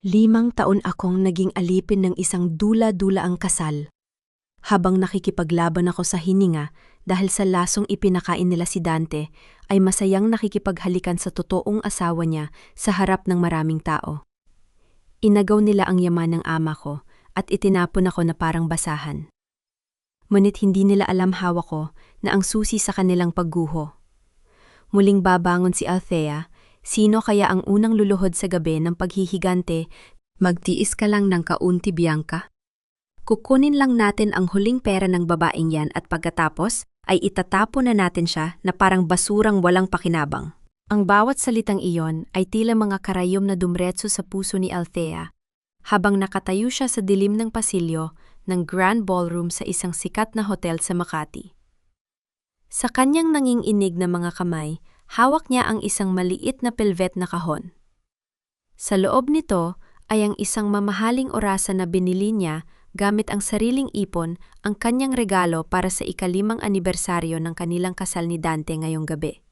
5 taon akong naging alipin ng isang dula-dulaang kasal. Habang nakikipaglaban ako sa hininga dahil sa lasong ipinakain nila si Dante, ay masayang nakikipaghalikan sa totoong asawa niya sa harap ng maraming tao. Inagaw nila ang yaman ng ama ko at itinapon ako na parang basahan. Ngunit hindi nila alam hawak ko na ang susi sa kanilang pagguho. Muling babangon si Althea. Sino kaya ang unang luluhod sa gabi ng paghihigante? Magtiis ka lang ng kaunti, Bianca. Kukunin lang natin ang huling pera ng babaeng yan at pagkatapos ay itatapon na natin siya na parang basurang walang pakinabang. Ang bawat salitang iyon ay tila mga karayom na dumretso sa puso ni Althea habang nakatayo siya sa dilim ng pasilyo ng Grand Ballroom sa isang sikat na hotel sa Makati. Sa kanyang nanginginig na mga kamay, hawak niya ang isang maliit na pelvet na kahon. Sa loob nito ay ang isang mamahaling orasan na binili niya gamit ang sariling ipon, ang kanyang regalo para sa ika-5 anibersaryo ng kanilang kasal ni Dante ngayong gabi.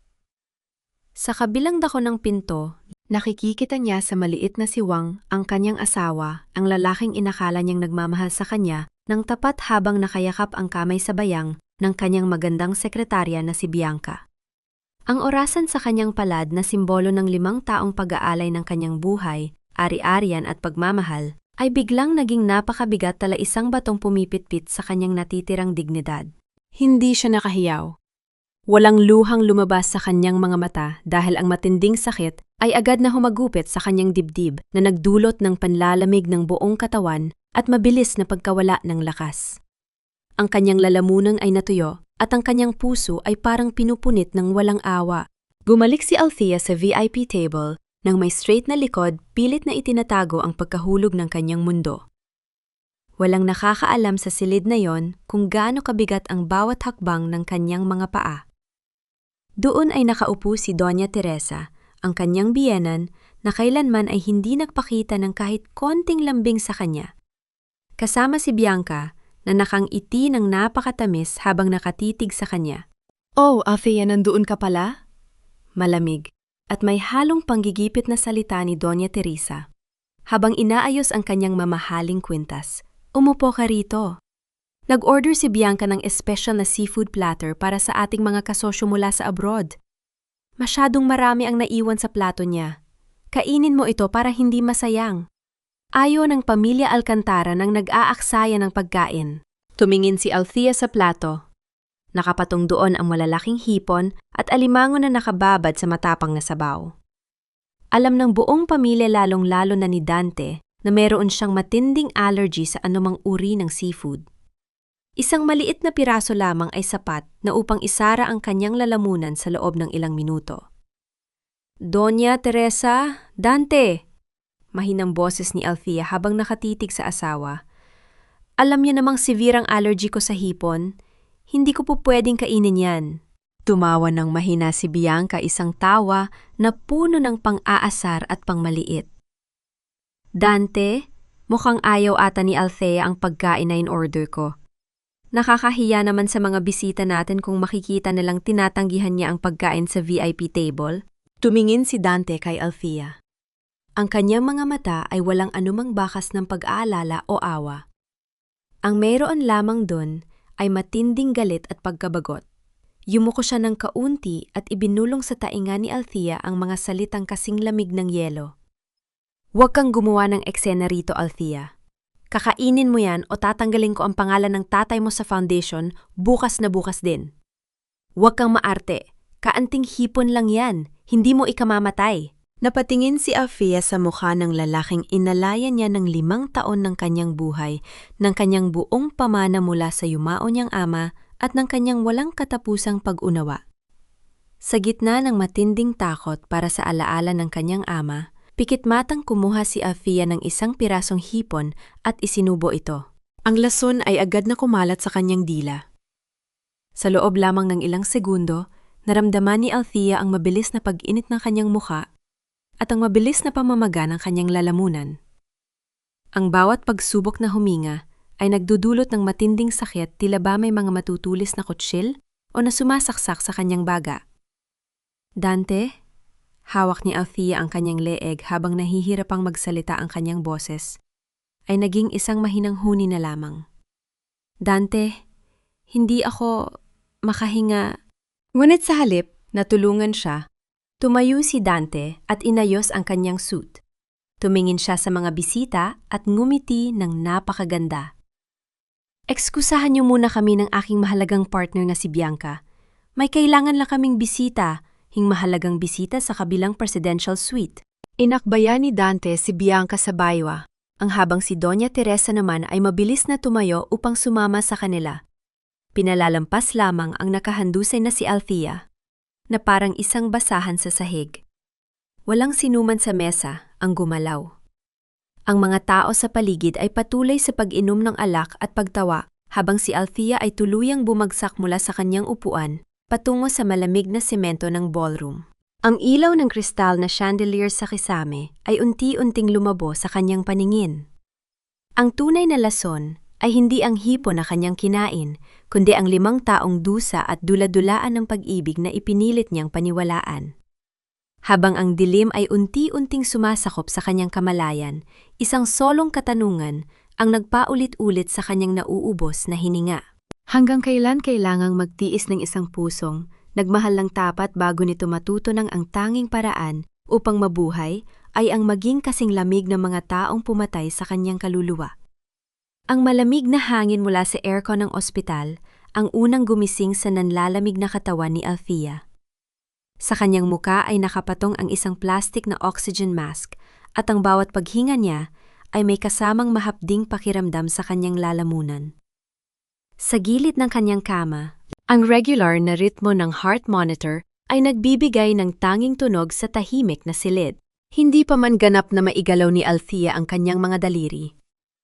Sa kabilang dako ng pinto, nakikikita niya sa maliit na siwang ang kanyang asawa, ang lalaking inakala niyang nagmamahal sa kanya, ng tapat habang nakayakap ang kamay sa bayang ng kanyang magandang sekretarya na si Bianca. Ang orasan sa kanyang palad na simbolo ng 5 taong pag-aalay ng kanyang buhay, ari-arian at pagmamahal, ay biglang naging napakabigat tala isang batong pumipitpit sa kanyang natitirang dignidad. Hindi siya nakahiyaw. Walang luhang lumabas sa kanyang mga mata dahil ang matinding sakit ay agad na humagupit sa kanyang dibdib na nagdulot ng panlalamig ng buong katawan at mabilis na pagkawala ng lakas. Ang kanyang lalamunan ay natuyo at ang kanyang puso ay parang pinupunit ng walang awa. Bumalik si Althea sa VIP table nang may straight na likod, pilit na itinatago ang pagkahulog ng kanyang mundo. Walang nakakaalam sa silid na yon kung gaano kabigat ang bawat hakbang ng kanyang mga paa. Doon ay nakaupo si Doña Teresa, ang kanyang biyenan, na kailanman ay hindi nagpakita ng kahit konting lambing sa kanya. Kasama si Bianca, na nakangiti ng napakatamis habang nakatitig sa kanya. "Oh, Althea, nandoon ka pala?" Malamig, at may halong panggigipit na salita ni Doña Teresa. Habang inaayos ang kanyang mamahaling kwintas, "Umupo ka rito." Nag-order si Bianca ng espesyal na seafood platter para sa ating mga kasosyo mula sa abroad. Masyadong marami ang naiwan sa plato niya. Kainin mo ito para hindi masayang. Ayaw ng pamilya Alcantara nang nag-aaksaya ng pagkain. Tumingin si Althea sa plato. Nakapatong doon ang malalaking hipon at alimango na nakababad sa matapang na sabaw. Alam ng buong pamilya lalong-lalo na ni Dante na meron siyang matinding allergy sa anumang uri ng seafood. Isang maliit na piraso lamang ay sapat na upang isara ang kanyang lalamunan sa loob ng ilang minuto. "Doña Teresa, Dante!" Mahinang boses ni Althea habang nakatitig sa asawa. "Alam niyo namang severe ang allergy ko sa hipon. Hindi ko po pwedeng kainin yan." Tumawa ng mahina si Bianca, isang tawa na puno ng pang-aasar at pangmaliit. "Dante, mukhang ayaw ata ni Althea ang pagkain na in-order ko. Nakakahiya naman sa mga bisita natin kung makikita nilang tinatanggihan niya ang pagkain sa VIP table." Tumingin si Dante kay Althea. Ang kanyang mga mata ay walang anumang bakas ng pag-aalala o awa. Ang mayroon lamang dun ay matinding galit at pagkabagot. Yumuko siya ng kaunti at ibinulong sa tainga ni Althea ang mga salitang kasing lamig ng yelo. "Huwag kang gumawa ng eksena rito, Althea. Kakainin mo yan o tatanggalin ko ang pangalan ng tatay mo sa foundation bukas na bukas din. Huwag kang maarte, kaanting hipon lang yan, hindi mo ikamamatay." Napatingin si Althea sa mukha ng lalaking inalayan niya ng 5 taon ng kanyang buhay, ng kanyang buong pamana mula sa yumao niyang ama at ng kanyang walang katapusang pag-unawa. Sa gitna ng matinding takot para sa alaala ng kanyang ama, pikit-matang kumuha si Althea ng isang pirasong hipon at isinubo ito. Ang lason ay agad na kumalat sa kanyang dila. Sa loob lamang ng ilang segundo, naramdaman ni Althea ang mabilis na pag-init ng kanyang mukha at ang mabilis na pamamaga ng kanyang lalamunan. Ang bawat pagsubok na huminga ay nagdudulot ng matinding sakit, tila ba may mga matutulis na kutsil o na sumasaksak sa kanyang baga. "Dante, hawak ni Althea ang kanyang leeg habang nahihirapang magsalita ang kanyang boses, ay naging isang mahinang huni na lamang. Dante, hindi ako makahinga. Ngunit sa halip, natulungan siya. Tumayo si Dante at inayos ang kanyang suit. Tumingin siya sa mga bisita at ngumiti ng napakaganda. Ekskusahan niyo muna kami ng aking mahalagang partner na si Bianca. May kailangan lang kaming bisita, mahalagang bisita sa kabilang presidential suite. Inakbayan ni Dante si Bianca sa baywa, ang habang si Doña Teresa naman ay mabilis na tumayo upang sumama sa kanila. Pinalalampas lamang ang nakahandusay na si Althea, na parang isang basahan sa sahig. Walang sinuman sa mesa ang gumalaw. Ang mga tao sa paligid ay patuloy sa pag-inom ng alak at pagtawa habang si Althea ay tuluyang bumagsak mula sa kanyang upuan patungo sa malamig na semento ng ballroom. Ang ilaw ng kristal na chandelier sa kisame ay unti-unting lumabo sa kanyang paningin. Ang tunay na lason ay hindi ang hipon na kanyang kinain, kundi ang 5 taong dusa at dula-dulaan ng pag-ibig na ipinilit niyang paniwalaan. Habang ang dilim ay unti-unting sumasakop sa kanyang kamalayan, isang solong katanungan ang nagpaulit-ulit sa kanyang nauubos na hininga. Hanggang kailan kailangang magtiis ng isang pusong, nagmahal ng tapat bago nito matuto ng ang tanging paraan upang mabuhay ay ang maging kasing lamig ng mga taong pumatay sa kanyang kaluluwa. Ang malamig na hangin mula sa aircon ng ospital ang unang gumising sa nanlalamig na katawan ni Althea. Sa kanyang muka ay nakapatong ang isang plastic na oxygen mask at ang bawat paghinga niya ay may kasamang mahapding pakiramdam sa kanyang lalamunan. Sa gilid ng kanyang kama, ang regular na ritmo ng heart monitor ay nagbibigay ng tanging tunog sa tahimik na silid. Hindi pa man ganap na maigalaw ni Althea ang kanyang mga daliri.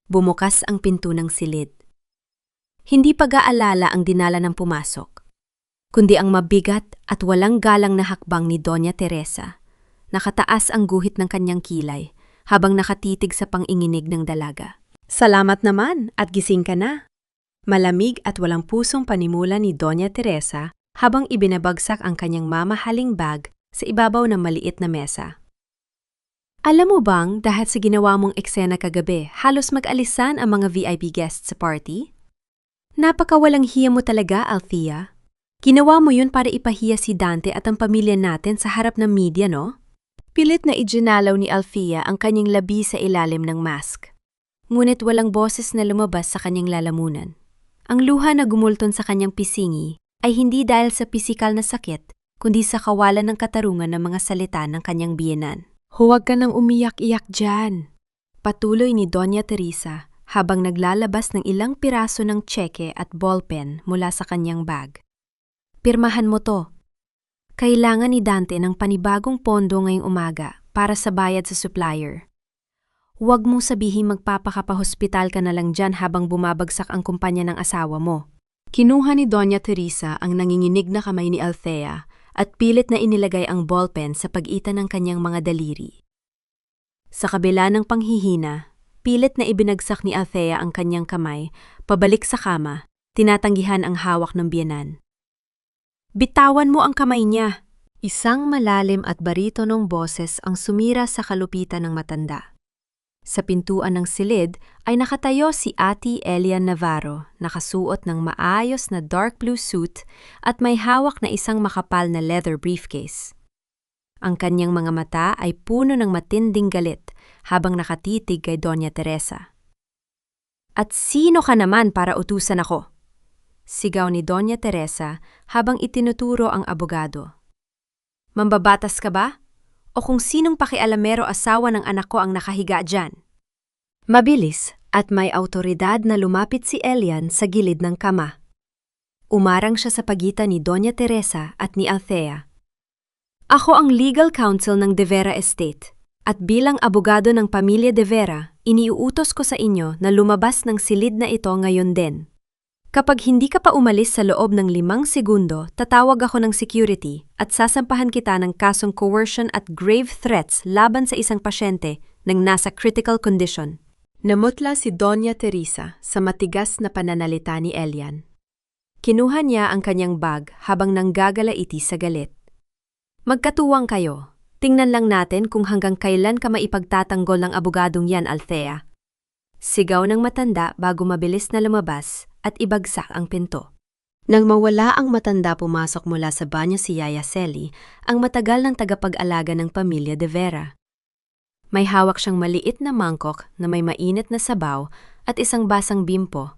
Bumukas ang pinto ng silid. Hindi pag-aalala ang dinala ng pumasok, kundi ang mabigat at walang galang na hakbang ni Doña Teresa. Nakataas ang guhit ng kanyang kilay habang nakatitig sa panginginig ng dalaga. Salamat naman at gising ka na. Malamig at walang pusong panimula ni Doña Teresa habang ibinabagsak ang kanyang mamahaling bag sa ibabaw ng maliit na mesa. Alam mo bang dahil sa ginawa mong eksena kagabi, halos mag-alisan ang mga VIP guests sa party? Napakawalang hiya mo talaga, Althea. Ginawa mo yun para ipahiya si Dante at ang pamilya natin sa harap ng media, no? Pilit na ijinalaw ni Althea ang kanyang labi sa ilalim ng mask. Ngunit walang boses na lumabas sa kanyang lalamunan. Ang luha na gumulton sa kanyang pisingi ay hindi dahil sa pisikal na sakit, kundi sa kawalan ng katarungan ng mga salita ng kanyang biyenan. Huwag ka nang umiyak-iyak dyan. Patuloy ni Doña Teresa habang naglalabas ng ilang piraso ng tseke at ballpen mula sa kanyang bag. Pirmahan mo to. Kailangan ni Dante ng panibagong pondo ngayong umaga para sa bayad sa supplier. Huwag mong sabihin magpapakapahospital ka na lang dyan habang bumabagsak ang kumpanya ng asawa mo. Kinuha ni Doña Teresa ang nanginginig na kamay ni Althea at pilit na inilagay ang ballpen sa pagitan ng kanyang mga daliri. Sa kabila ng panghihina, pilit na ibinagsak ni Althea ang kanyang kamay, pabalik sa kama, tinatanggihan ang hawak ng biyenan. Bitawan mo ang kamay niya! Isang malalim at baritonong boses ang sumira sa kalupitan ng matanda. Sa pintuan ng silid ay nakatayo si Ate Elian Navarro, nakasuot ng maayos na dark blue suit at may hawak na isang makapal na leather briefcase. Ang kanyang mga mata ay puno ng matinding galit habang nakatitig kay Doña Teresa. At sino ka naman para utusan ako? Sigaw ni Doña Teresa habang itinuturo ang abogado. Mambabatas ka ba? O kung sinong pakialamero asawa ng anak ko ang nakahiga dyan? Mabilis at may awtoridad na lumapit si Elian sa gilid ng kama. Umarang siya sa pagitan ni Doña Teresa at ni Althea. Ako ang legal counsel ng De Vera Estate at bilang abogado ng pamilya De Vera, iniuutos ko sa inyo na lumabas ng silid na ito ngayon din. Kapag hindi ka pa umalis sa loob ng 5 segundo, tatawag ako ng security at sasampahan kita ng kasong coercion at grave threats laban sa isang pasyente ng nasa critical condition. Namutla si Doña Teresa sa matigas na pananalita ni Elian. Kinuha niya ang kanyang bag habang nanggagalaiti sa galit. Magkatuwang kayo. Tingnan lang natin kung hanggang kailan ka maipagtatanggol ng abogadong yan, Althea. Sigaw ng matanda bago mabilis na lumabas at ibagsak ang pinto. Nang mawala ang matanda pumasok mula sa banyo si Yaya Selly, ang matagal ng tagapag-alaga ng pamilya de Vera. May hawak siyang maliit na mangkok na may mainit na sabaw at isang basang bimpo.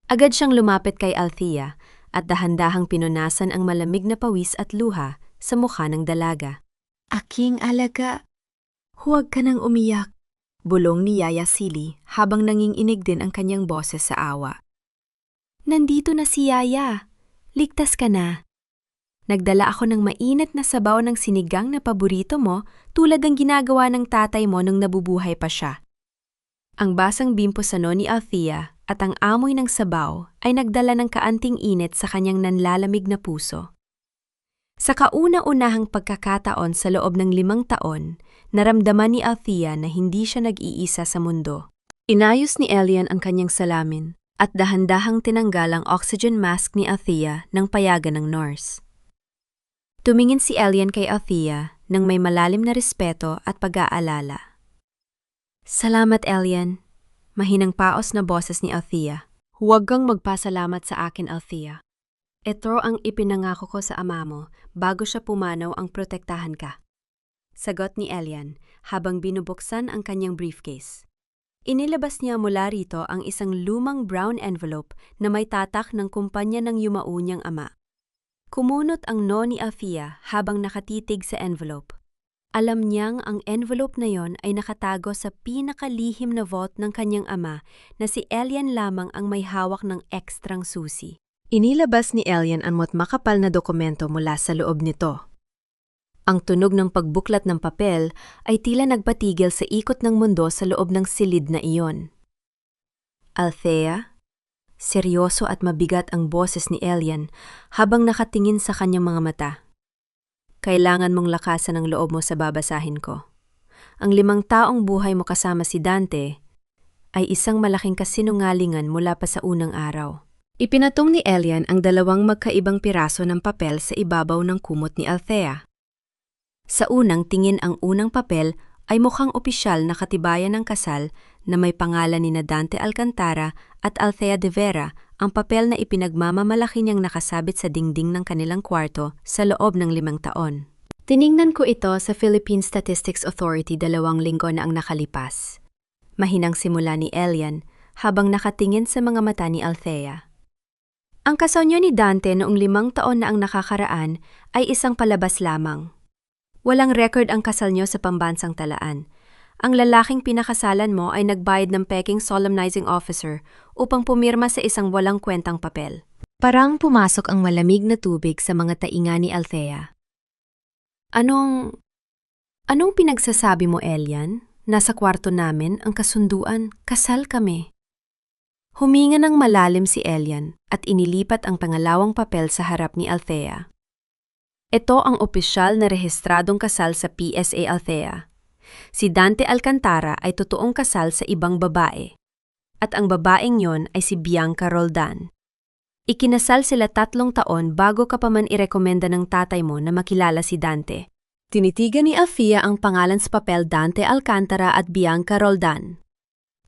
Agad siyang lumapit kay Althea at dahan-dahang pinunasan ang malamig na pawis at luha sa mukha ng dalaga. Aking alaga, huwag ka nang umiyak, bulong ni Yaya Selly habang nanginginig din ang kanyang boses sa awa. Nandito na si Yaya. Ligtas ka na. Nagdala ako ng mainit na sabaw ng sinigang na paborito mo tulad ng ginagawa ng tatay mo nung nabubuhay pa siya. Ang basang bimpo sano ni Althea at ang amoy ng sabaw ay nagdala ng kaanting init sa kanyang nanlalamig na puso. Sa kauna-unahang pagkakataon sa loob ng 5 taon, naramdaman ni Althea na hindi siya nag-iisa sa mundo. Inayos ni Elian ang kanyang salamin at dahan-dahang tinanggal ang oxygen mask ni Althea ng payagan ng nurse. Tumingin si Elian kay Althea nang may malalim na respeto at pag-aalala. Salamat, Elian. Mahinang paos na boses ni Althea. Huwag kang magpasalamat sa akin, Althea. Ito ang ipinangako ko sa ama mo bago siya pumanaw ang protektahan ka. Sagot ni Elian habang binubuksan ang kanyang briefcase. Inilabas niya mula rito ang isang lumang brown envelope na may tatak ng kumpanya ng yumao niyang ama. Kumunot ang noo ni Althea habang nakatitig sa envelope. Alam niyang ang envelope na yon ay nakatago sa pinakalihim na vault ng kanyang ama na si Elian lamang ang may hawak ng ekstrang susi. Inilabas ni Elian ang makapal na dokumento mula sa loob nito. Ang tunog ng pagbuklat ng papel ay tila nagpatigil sa ikot ng mundo sa loob ng silid na iyon. Althea? Seryoso at mabigat ang boses ni Elian habang nakatingin sa kanyang mga mata. Kailangan mong lakasan ang loob mo sa babasahin ko. Ang 5 taong buhay mo kasama si Dante ay isang malaking kasinungalingan mula pa sa unang araw. Ipinatong ni Elian ang 2 magkaibang piraso ng papel sa ibabaw ng kumot ni Althea. Sa unang tingin ang unang papel ay mukhang opisyal na katibayan ng kasal na may pangalan ni Dante Alcantara at Althea de Vera, ang papel na ipinagmamamalaki niyang nakasabit sa dingding ng kanilang kwarto sa loob ng 5 taon. Tiningnan ko ito sa Philippine Statistics Authority 2 linggo na ang nakalipas. Mahinang simula ni Elian habang nakatingin sa mga mata ni Althea. Ang kasal ni Dante noong 5 taon na ang nakakaraan ay isang palabas lamang. Walang record ang kasal niyo sa pambansang talaan. Ang lalaking pinakasalan mo ay nagbayad ng peking solemnizing officer upang pumirma sa isang walang kwentang papel. Parang pumasok ang malamig na tubig sa mga tainga ni Althea. Anong pinagsasabi mo, Elian? Nasa kwarto namin ang kasunduan, kasal kami. Huminga ng malalim si Elian at inilipat ang pangalawang papel sa harap ni Althea. Ito ang opisyal na rehistradong kasal sa PSA Althea. Si Dante Alcantara ay totoong kasal sa ibang babae. At ang babaeng yon ay si Bianca Roldan. Ikinasal sila 3 taon bago ka pa man irekomenda ng tatay mo na makilala si Dante. Tinitigan ni Althea ang pangalan sa papel Dante Alcantara at Bianca Roldan.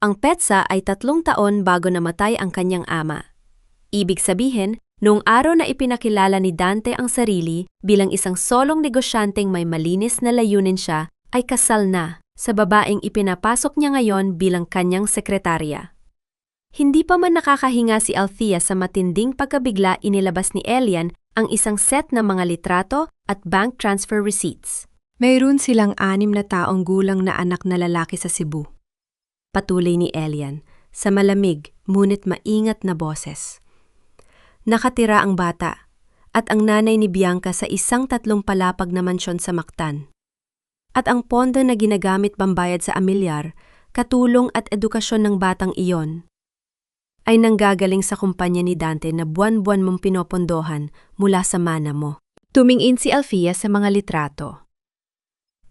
Ang petsa ay 3 taon bago namatay ang kanyang ama. Ibig sabihin, noong araw na ipinakilala ni Dante ang sarili bilang isang solong negosyanteng may malinis na layunin siya, ay kasal na sa babaeng ipinapasok niya ngayon bilang kanyang sekretarya. Hindi pa man nakakahinga si Althea sa matinding pagkabigla, inilabas ni Elian ang isang set ng mga litrato at bank transfer receipts. Mayroon silang 6 na taong gulang na anak na lalaki sa Cebu. Patuloy ni Elian sa malamig ngunit maingat na boses. Nakatira ang bata at ang nanay ni Bianca sa isang 3 palapag na mansyon sa Mactan. At ang pondo na ginagamit pambayad sa amilyar, katulong at edukasyon ng batang iyon ay nanggagaling sa kumpanya ni Dante na buwan-buwan mong pinopondohan mula sa mana mo. Tumingin si Althea sa mga litrato.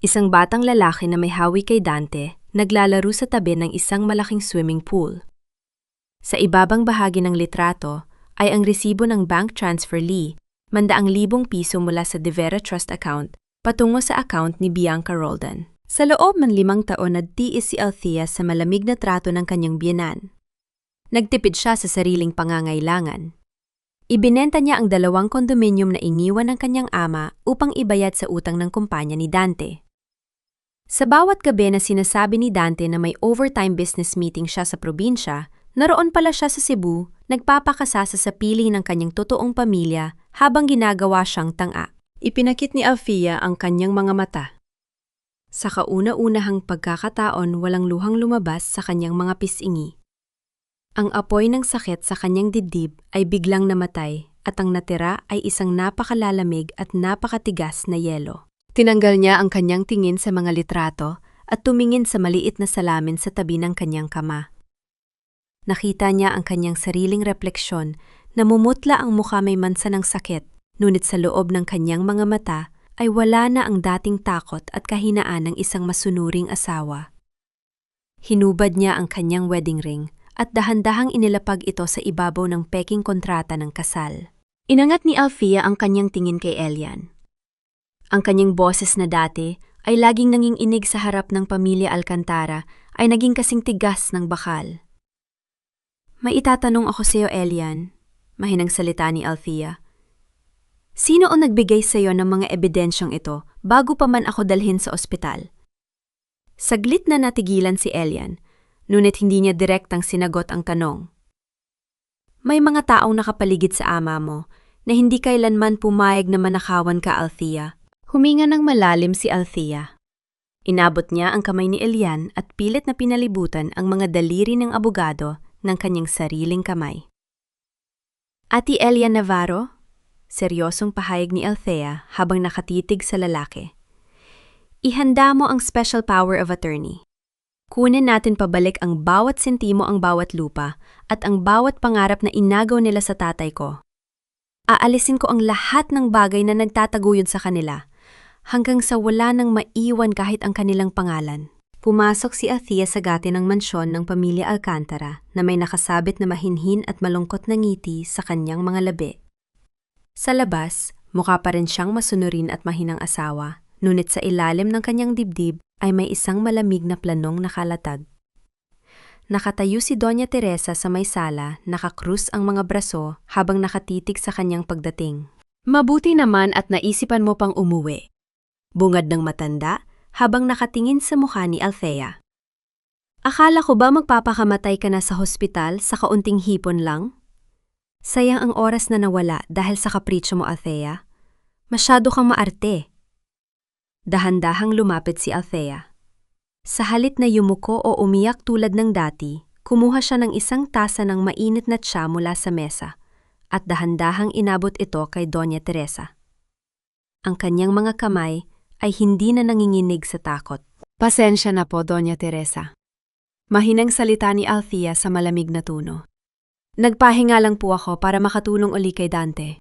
Isang batang lalaki na may hawi kay Dante naglalaro sa tabi ng isang malaking swimming pool. Sa ibabang bahagi ng litrato ay ang resibo ng bank transfer 100,000 piso mula sa De Vera Trust account patungo sa account ni Bianca Roldan. Sa loob ng 5 taon nagtiis si Althea sa malamig na trato ng kanyang biyenan. Nagtipid siya sa sariling pangangailangan. Ibinenta niya ang 2 kondominium na iniwan ng kanyang ama upang ibayad sa utang ng kumpanya ni Dante. Sa bawat gabi na sinasabi ni Dante na may overtime business meeting siya sa probinsya, naroon pala siya sa Cebu, nagpapakasasa sa piling ng kanyang totoong pamilya habang ginagawa siyang tanga. Ipinakit ni Althea ang kanyang mga mata. Sa kauna-unahang pagkakataon, walang luhang lumabas sa kanyang mga pisingi. Ang apoy ng sakit sa kanyang dibdib ay biglang namatay at ang natira ay isang napakalalamig at napakatigas na yelo. Tinanggal niya ang kanyang tingin sa mga litrato at tumingin sa maliit na salamin sa tabi ng kanyang kama. Nakita niya ang kanyang sariling refleksyon, namumutla ang mukha may mansa ng sakit, ngunit sa loob ng kanyang mga mata ay wala na ang dating takot at kahinaan ng isang masunuring asawa. Hinubad niya ang kanyang wedding ring at dahan-dahang inilapag ito sa ibabaw ng peking kontrata ng kasal. Inangat ni Althea ang kanyang tingin kay Elian. Ang kanyang boses na dati ay laging nanginginig sa harap ng pamilya Alcantara ay naging kasing tigas ng bakal. May itatanong ako sa iyo, Elian, mahinang salita ni Althea. Sino ang nagbigay sa iyo ng mga ebidensyang ito bago pa man ako dalhin sa ospital? Saglit na natigilan si Elian, ngunit hindi niya direktang sinagot ang tanong. May mga taong nakapaligid sa ama mo na hindi kailanman pumayag na manakawan ka, Althea. Huminga ng malalim si Althea. Inabot niya ang kamay ni Elian at pilit na pinalibutan ang mga daliri ng abogado ng kanyang sariling kamay. Ati Elian Navarro, seryosong pahayag ni Althea habang nakatitig sa lalaki. Ihanda mo ang special power of attorney. Kunin natin pabalik ang bawat sentimo ang bawat lupa at ang bawat pangarap na inagaw nila sa tatay ko. Aalisin ko ang lahat ng bagay na nagtataguyod sa kanila, hanggang sa wala nang maiwan kahit ang kanilang pangalan. Pumasok si Althea sa gati ng mansyon ng pamilya Alcantara na may nakasabit na mahinhin at malungkot na ngiti sa kanyang mga labi. Sa labas, mukha pa rin siyang masunurin at mahinang asawa, ngunit sa ilalim ng kanyang dibdib ay may isang malamig na planong nakalatag. Nakatayo si Doña Teresa sa may sala, nakakrus ang mga braso habang nakatitig sa kanyang pagdating. Mabuti naman at naisipan mo pang umuwi. Bungad ng matanda habang nakatingin sa mukha ni Althea. Akala ko ba magpapakamatay ka na sa hospital sa kaunting hipon lang? Sayang ang oras na nawala dahil sa kapritsyo mo, Althea. Masyado kang maarte. Dahan-dahang lumapit si Althea. Sa halit na yumuko o umiyak tulad ng dati, kumuha siya ng isang tasa ng mainit na tsa mula sa mesa at dahan-dahang inabot ito kay Doña Teresa. Ang kanyang mga kamay ay hindi na nanginginig sa takot. Pasensya na po, Doña Teresa. Mahinang salita ni Althea sa malamig na tono. Nagpahinga lang po ako para makatulong uli kay Dante.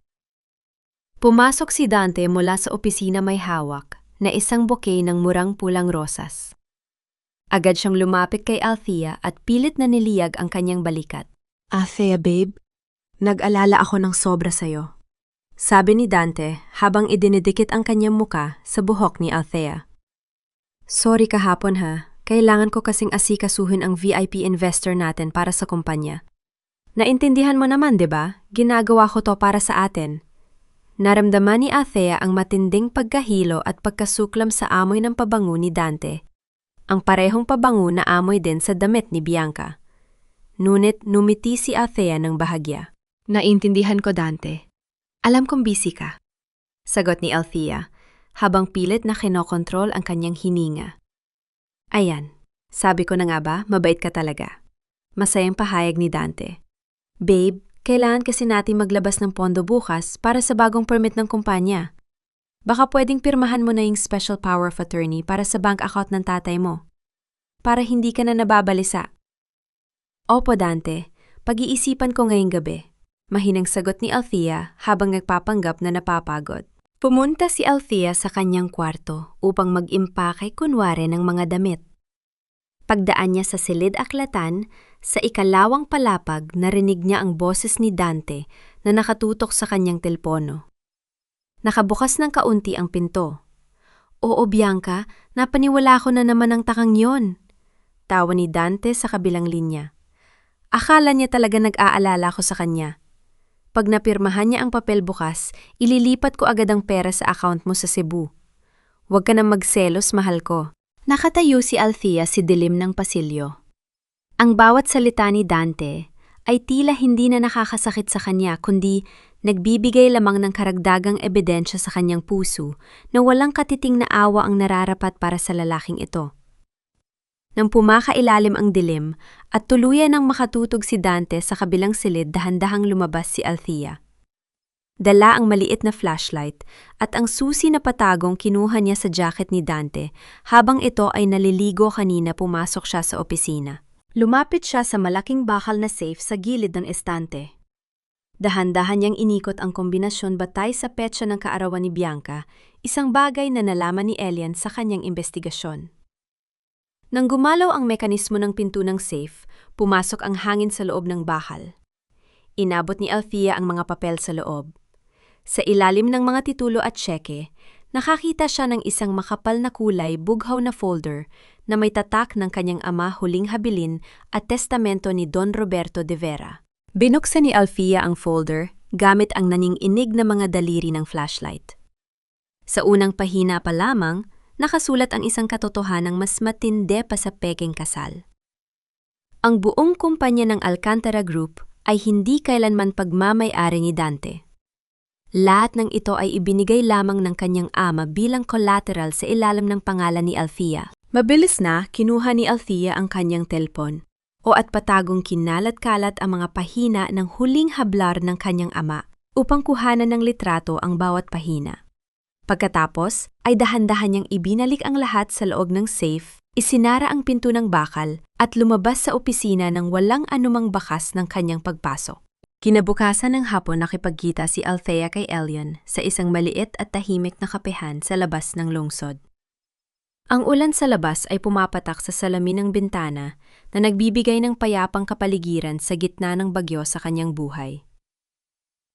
Pumasok si Dante mula sa opisina may hawak na isang bouquet ng murang-pulang rosas. Agad siyang lumapit kay Althea at pilit na niliyag ang kanyang balikat. Althea, babe, nag-alala ako ng sobra sa'yo. Sabi ni Dante habang idinidikit ang kanyang muka sa buhok ni Althea. Sorry kahapon ha, kailangan ko kasing asikasuhin ang VIP investor natin para sa kumpanya. Naintindihan mo naman, 'di ba? Ginagawa ko to para sa atin. Naramdaman ni Althea ang matinding pagkahilo at pagkasuklam sa amoy ng pabango ni Dante. Ang parehong pabango na amoy din sa damit ni Bianca. Ngunit numiti si Althea ng bahagya. Naintindihan ko, Dante. Alam kong busy ka. Sagot ni Althea, habang pilit na kinokontrol ang kanyang hininga. Ayan, sabi ko na nga ba, mabait ka talaga. Masayang pahayag ni Dante. Babe, kailangan kasi natin maglabas ng pondo bukas para sa bagong permit ng kumpanya. Baka pwedeng pirmahan mo na yung special power of attorney para sa bank account ng tatay mo. Para hindi ka na nababalisa. Opo, Dante. Pag-iisipan ko ngayong gabi. Mahinang sagot ni Althea habang nagpapanggap na napapagod. Pumunta si Althea sa kanyang kwarto upang mag-impake kunwari ng mga damit. Pagdaan niya sa silid-aklatan, sa ikalawang palapag narinig niya ang boses ni Dante na nakatutok sa kanyang telpono. Nakabukas ng kaunti ang pinto. Oo, Bianca, napaniwala ko na naman ang takang yon. Tawa ni Dante sa kabilang linya. Akala niya talaga nag-aalala ko sa kanya. Pag napirmahan niya ang papel bukas, ililipat ko agad ang pera sa account mo sa Cebu. Huwag ka nang magselos, mahal ko. Nakatayo si Althea si dilim ng pasilyo. Ang bawat salita ni Dante ay tila hindi na nakakasakit sa kanya kundi nagbibigay lamang ng karagdagang ebidensya sa kanyang puso na walang katiting na awa ang nararapat para sa lalaking ito. Nang pumakailalim ang dilim at tuluyan ng makatutog si Dante sa kabilang silid, dahan-dahang lumabas si Althea. Dala ang maliit na flashlight at ang susi na patagong kinuha niya sa jacket ni Dante habang ito ay naliligo kanina pumasok siya sa opisina. Lumapit siya sa malaking bakal na safe sa gilid ng estante. Dahan-dahan niyang inikot ang kombinasyon batay sa petsa ng kaarawan ni Bianca, isang bagay na nalaman ni Elian sa kanyang investigasyon. Nang gumalaw ang mekanismo ng pinto ng safe, pumasok ang hangin sa loob ng bakal. Inabot ni Althea ang mga papel sa loob. Sa ilalim ng mga titulo at tseke, nakakita siya ng isang makapal na kulay bughaw na folder na may tatak ng kanyang ama huling habilin at testamento ni Don Roberto de Vera. Binuksan ni Althea ang folder gamit ang nanginginig na mga daliri ng flashlight. Sa unang pahina pa lamang, nakasulat ang isang katotohanang mas matindi pa sa peking kasal. Ang buong kumpanya ng Alcantara Group ay hindi kailanman pagmamay-ari ni Dante. Lahat ng ito ay ibinigay lamang ng kanyang ama bilang collateral sa ilalim ng pangalan ni Althea. Mabilis na, kinuha ni Althea ang kanyang telpon at patagong kinalat-kalat ang mga pahina ng huling hablar ng kanyang ama upang kuhanan ng litrato ang bawat pahina. Pagkatapos, ay dahan-dahan niyang ibinalik ang lahat sa loob ng safe, isinara ang pinto ng bakal at lumabas sa opisina ng walang anumang bakas ng kanyang pagpasok. Kinabukasan ng hapon nakipagkita si Althea kay Elian sa isang maliit at tahimik na kapehan sa labas ng lungsod. Ang ulan sa labas ay pumapatak sa salamin ng bintana na nagbibigay ng payapang kapaligiran sa gitna ng bagyo sa kanyang buhay.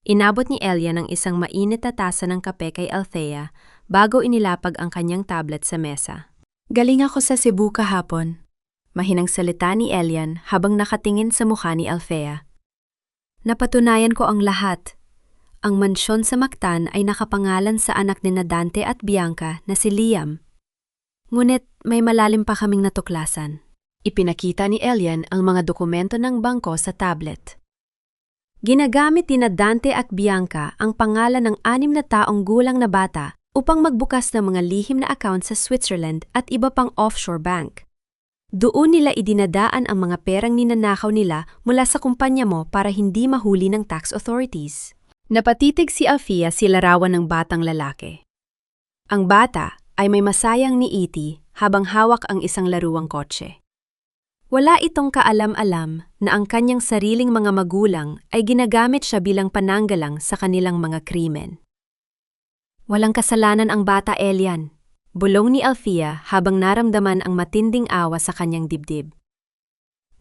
Inabot ni Elian ang isang mainit na tasa ng kape kay Althea bago inilapag ang kanyang tablet sa mesa. Galing ako sa Cebu kahapon. Mahinang salita ni Elian habang nakatingin sa mukha ni Althea. Napatunayan ko ang lahat. Ang mansyon sa Mactan ay nakapangalan sa anak ni Dante at Bianca na si Liam. Ngunit may malalim pa kaming natuklasan. Ipinakita ni Elian ang mga dokumento ng bangko sa tablet. Ginagamit ni Dante at Bianca ang pangalan ng 6 na taong gulang na bata upang magbukas ng mga lihim na account sa Switzerland at iba pang offshore bank. Doon nila idinadaan ang mga perang ninanakaw nila mula sa kumpanya mo para hindi mahuli ng tax authorities. Napatitig si Althea sa larawan ng batang lalaki. Ang bata ay may masayang ni E.T. habang hawak ang isang laruang kotse. Wala itong kaalam-alam na ang kanyang sariling mga magulang ay ginagamit siya bilang pananggalang sa kanilang mga krimen. Walang kasalanan ang bata, Elian. Bulong ni Althea habang naramdaman ang matinding awa sa kanyang dibdib.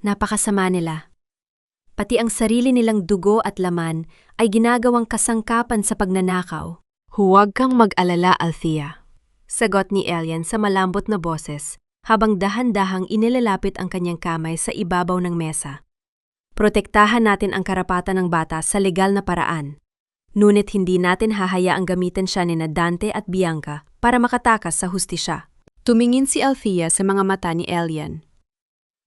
Napakasama nila. Pati ang sarili nilang dugo at laman ay ginagawang kasangkapan sa pagnanakaw. Huwag kang mag-alala, Althea. Sagot ni Elian sa malambot na boses habang dahan-dahang inilalapit ang kanyang kamay sa ibabaw ng mesa. Protektahan natin ang karapatan ng bata sa legal na paraan. Ngunit hindi natin hahayaang gamitin siya ni Dante at Bianca para makatakas sa hustisya. Tumingin si Althea sa mga mata ni Elian.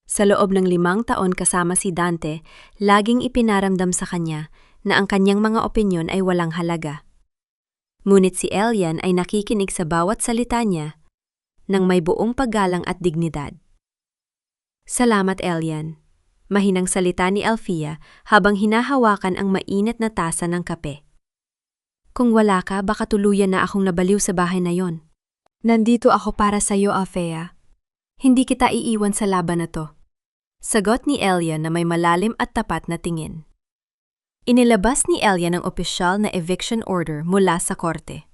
Sa loob ng 5 taon kasama si Dante, laging ipinaramdam sa kanya na ang kanyang mga opinyon ay walang halaga. Ngunit si Elian ay nakikinig sa bawat salita niya nang may buong paggalang at dignidad. Salamat, Elian. Mahinang salita ni Althea habang hinahawakan ang mainit na tasa ng kape. Kung wala ka, baka tuluyan na akong nabaliw sa bahay na yon. Nandito ako para sa iyo, Althea. Hindi kita iiwan sa laban na to. Sagot ni Elian na may malalim at tapat na tingin. Inilabas ni Elian ang opisyal na eviction order mula sa korte.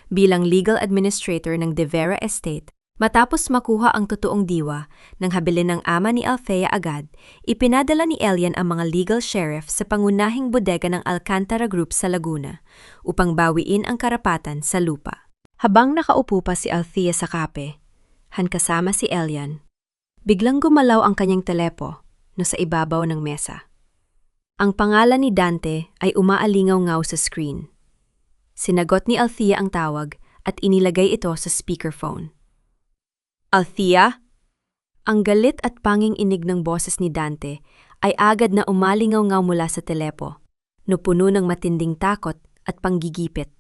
Bilang legal administrator ng De Vera Estate, matapos makuha ang totoong diwa ng habilin ng ama ni Althea agad, ipinadala ni Elian ang mga legal sheriff sa pangunahing bodega ng Alcantara Group sa Laguna upang bawiin ang karapatan sa lupa. Habang nakaupo pa si Althea sa kape, kasama si Elian, biglang gumalaw ang kanyang telepo no sa ibabaw ng mesa. Ang pangalan ni Dante ay umaalingaw-ngaw sa screen. Sinagot ni Althea ang tawag at inilagay ito sa speakerphone. Althea? Ang galit at panging inig ng boses ni Dante ay agad na umalingaw-ngaw mula sa telepo, no puno ng matinding takot at panggigipit.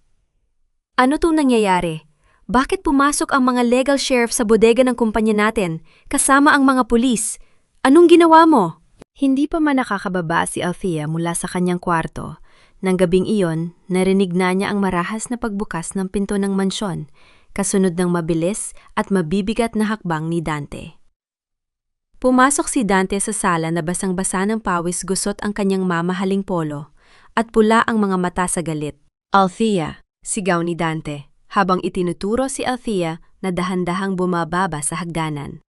Ano tong nangyayari? Bakit pumasok ang mga legal sheriff sa bodega ng kumpanya natin, kasama ang mga pulis? Anong ginawa mo? Hindi pa man nakakababa si Althea mula sa kanyang kwarto. Nang gabing iyon, narinig na niya ang marahas na pagbukas ng pinto ng mansyon, kasunod ng mabilis at mabibigat na hakbang ni Dante. Pumasok si Dante sa sala na basang-basa ng pawis, gusot ang kanyang mamahaling polo, at pula ang mga mata sa galit. Althea, sigaw ni Dante, habang itinuturo si Althea na dahan-dahang bumababa sa hagdanan.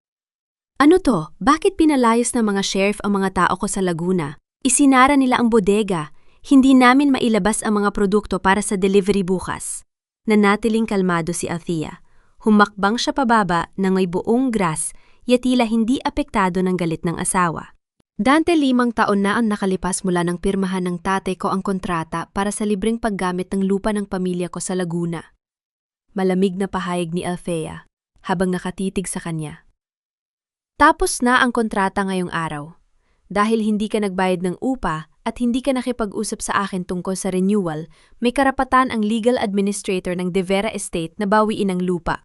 Ano to? Bakit pinalayos ng mga sheriff ang mga tao ko sa Laguna? Isinara nila ang bodega. Hindi namin mailabas ang mga produkto para sa delivery bukas. Nanatiling kalmado si Althea. Humakbang siya pababa na may buong gras, yatila hindi apektado ng galit ng asawa. Dante, 5 taon na ang nakalipas mula nang pirmahan ng tatay ko ang kontrata para sa libreng paggamit ng lupa ng pamilya ko sa Laguna. Malamig na pahayag ni Althea habang nakatitig sa kanya. Tapos na ang kontrata ngayong araw. Dahil hindi ka nagbayad ng upa at hindi ka nakipag-usap sa akin tungkol sa renewal, may karapatan ang legal administrator ng De Vera Estate na bawiin ang lupa.